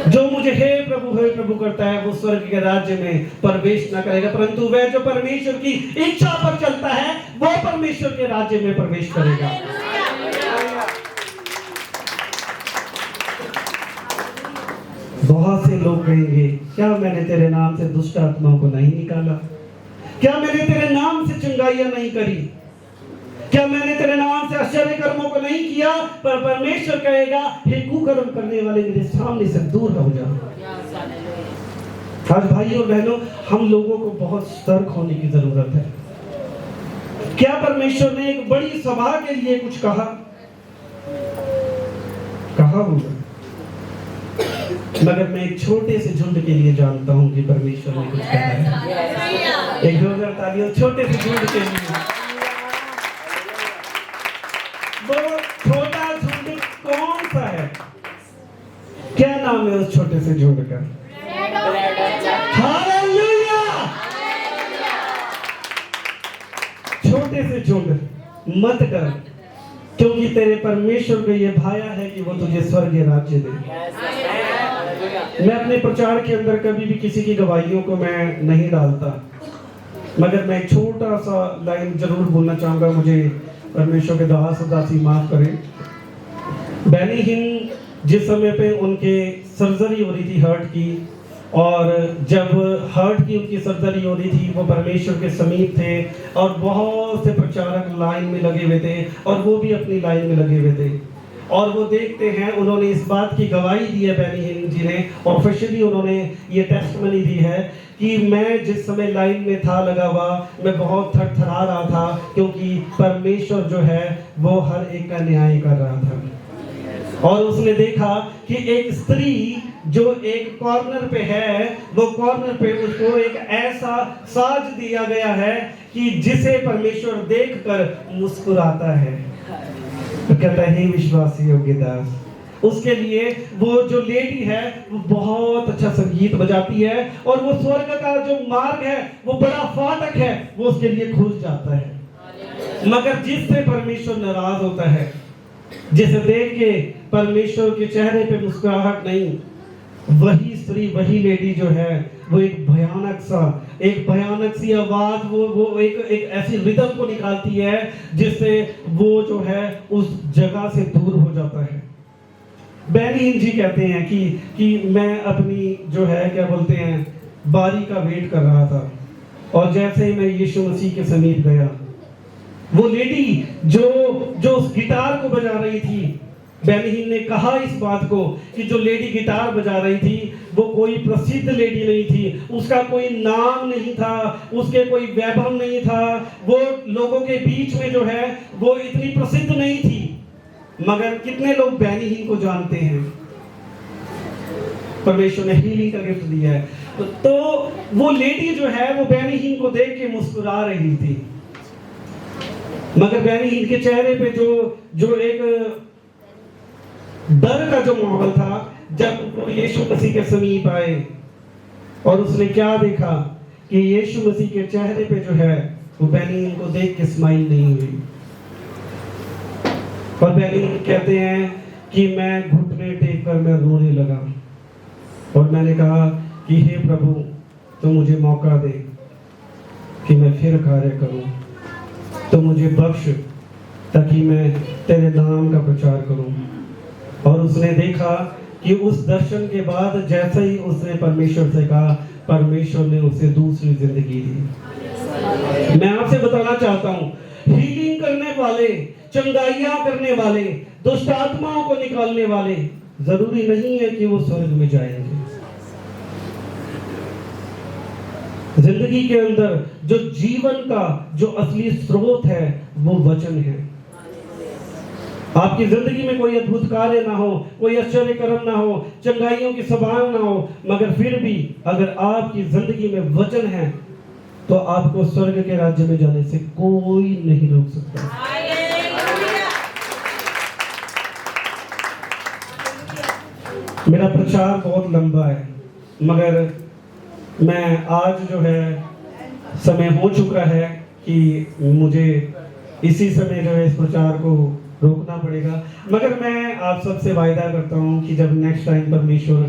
जो मुझे हे प्रभु करता है वो स्वर्ग के राज्य में प्रवेश न करेगा, परंतु वह जो परमेश्वर की इच्छा पर चलता है वो परमेश्वर के राज्य में प्रवेश करेगा। बहुत से लोग कहेंगे, क्या मैंने तेरे नाम से दुष्ट आत्माओं को नहीं निकाला? क्या मैंने तेरे नाम से चंगाइयां नहीं करी? क्या मैंने तेरे नाम से आश्चर्य कर्मों को नहीं किया? पर परमेश्वर कहेगा, हे कुकर्म करने वाले, मेरे सामने से दूर हो जा। आज भाई और बहनों, हम लोगों को बहुत सतर्क होने की जरूरत है। क्या परमेश्वर ने एक बड़ी सभा के लिए कुछ कहा होगा, मगर मैं एक छोटे से झुंड के लिए जानता हूं कि परमेश्वर ने कुछ कहा है। एक 2000 तालियों छोटे से झुंड के लिए। वो छोटा झुंड कौन सा है? क्या नाम है उस छोटे से झुंड का? हालेलुया! छोटे से झुंड मत कर, क्योंकि तेरे परमेश्वर को ये भाया है कि वो तुझे स्वर्गीय राज्य दे। मैं अपने प्रचार के अंदर कभी भी किसी की गवाहियों को मैं नहीं डालता, मगर मैं एक छोटा सा लाइन जरूर बोलना चाहूंगा। मुझे परमेश्वर के दास और दासी माफ करें। बेनी हिन जिस समय पे उनके सर्जरी हो रही थी हार्ट की, और जब हार्ट की उनकी सर्जरी हो रही थी, वो परमेश्वर के समीप थे और बहुत से प्रचारक लाइन में लगे हुए थे और वो भी अपनी लाइन में लगे हुए थे। और वो देखते हैं, उन्होंने इस बात की गवाही दी है बेनी हिन जी ने, ऑफिशियली उन्होंने ये टेस्टिमनी दी है कि मैं जिस समय लाइन में था लगा हुआ, मैं बहुत थरथरा रहा था, क्योंकि परमेश्वर जो है वो हर एक का न्याय कर रहा था। और उसने देखा कि एक स्त्री जो एक कॉर्नर पे है, वो कॉर्नर पे उसको एक ऐसा साज दिया गया है कि जिसे परमेश्वर देखकर मुस्कुराता है। तो कहता है, विश्वासी योग्य दास, उसके लिए वो जो लेडी है वो बहुत अच्छा संगीत बजाती है और वो स्वर्ग का जो मार्ग है, वो बड़ा फाटक है, वो उसके लिए खुल जाता है। मगर जिससे परमेश्वर नाराज होता है, जिसे देख के परमेश्वर के चेहरे पे मुस्कुराहट नहीं, वही स्त्री, वही लेडी जो है वो एक भयानक सा एक भयानक सी आवाज, वो एक ऐसी रिदम को निकालती है जिससे वो जो है उस जगह से दूर हो जाता है। बेनी हिन जी कहते हैं कि मैं अपनी जो है क्या बोलते हैं बारी का वेट कर रहा था, और जैसे ही मैं यीशु मसीह के समीप गया, वो लेडी जो उस गिटार को बजा रही थी, बेनी हिन ने कहा इस बात को कि जो लेडी गिटार बजा रही थी वो कोई प्रसिद्ध लेडी नहीं थी, उसका कोई नाम नहीं था, उसके कोई वैभव नहीं था, वो लोगों के बीच में जो है वो इतनी प्रसिद्ध नहीं थी। मगर कितने लोग बेनी हिन को जानते हैं? परमेश्वर ने हीलिंग का गिफ्ट दिया है। तो वो लेडी जो है वो बेनी हिन को देख के मुस्कुरा रही थी, मगर बेनी हिन के चेहरे पे जो एक डर का जो माहौल था, जब वो यीशु मसीह के समीप आए और उसने क्या देखा कि यीशु मसीह के चेहरे पे जो है वो बेनी हिन को देख के स्माइल नहीं हुई। और बेनी हिन कहते हैं कि मैं घुटने टेक कर मैं रोने लगा और मैंने कहा कि हे प्रभु, तो मुझे मौका दे कि मैं फिर कार्य करूं, तो मुझे बख्श ताकि मैं तेरे नाम का प्रचार करूं। और उसने देखा कि उस दर्शन के बाद जैसे ही उसने परमेश्वर से कहा, परमेश्वर ने उसे दूसरी जिंदगी दी। मैं आपसे बताना चाहता हूं, हीलिंग करने वाले, चंगाइयां करने वाले, दुष्ट आत्माओं को निकालने वाले जरूरी नहीं है कि वो स्वर्ग में जाएंगे। जिंदगी के अंदर जो जीवन का जो असली स्रोत है वो वचन है। आपकी जिंदगी में कोई अद्भुत कार्य ना हो, कोई आश्चर्य कर्म ना हो, चंगाइयों की सभाएं ना हो, मगर फिर भी अगर आपकी जिंदगी में वचन है तो आपको स्वर्ग के राज्य में जाने से कोई नहीं रोक सकता। मेरा प्रचार बहुत लंबा है, मगर मैं आज जो है समय हो चुका है कि मुझे इसी समय जो है इस प्रचार को रोकना पड़ेगा। मगर मैं आप सबसे वायदा करता हूँ कि जब नेक्स्ट टाइम परमेश्वर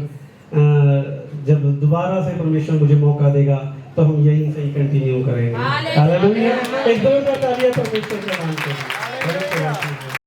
जब दोबारा से परमेश्वर मुझे मौका देगा तो हम यहीं से ही कंटिन्यू करेंगे। हालेलुया। एक जोरदार तालियां परमेश्वर के नाम पे।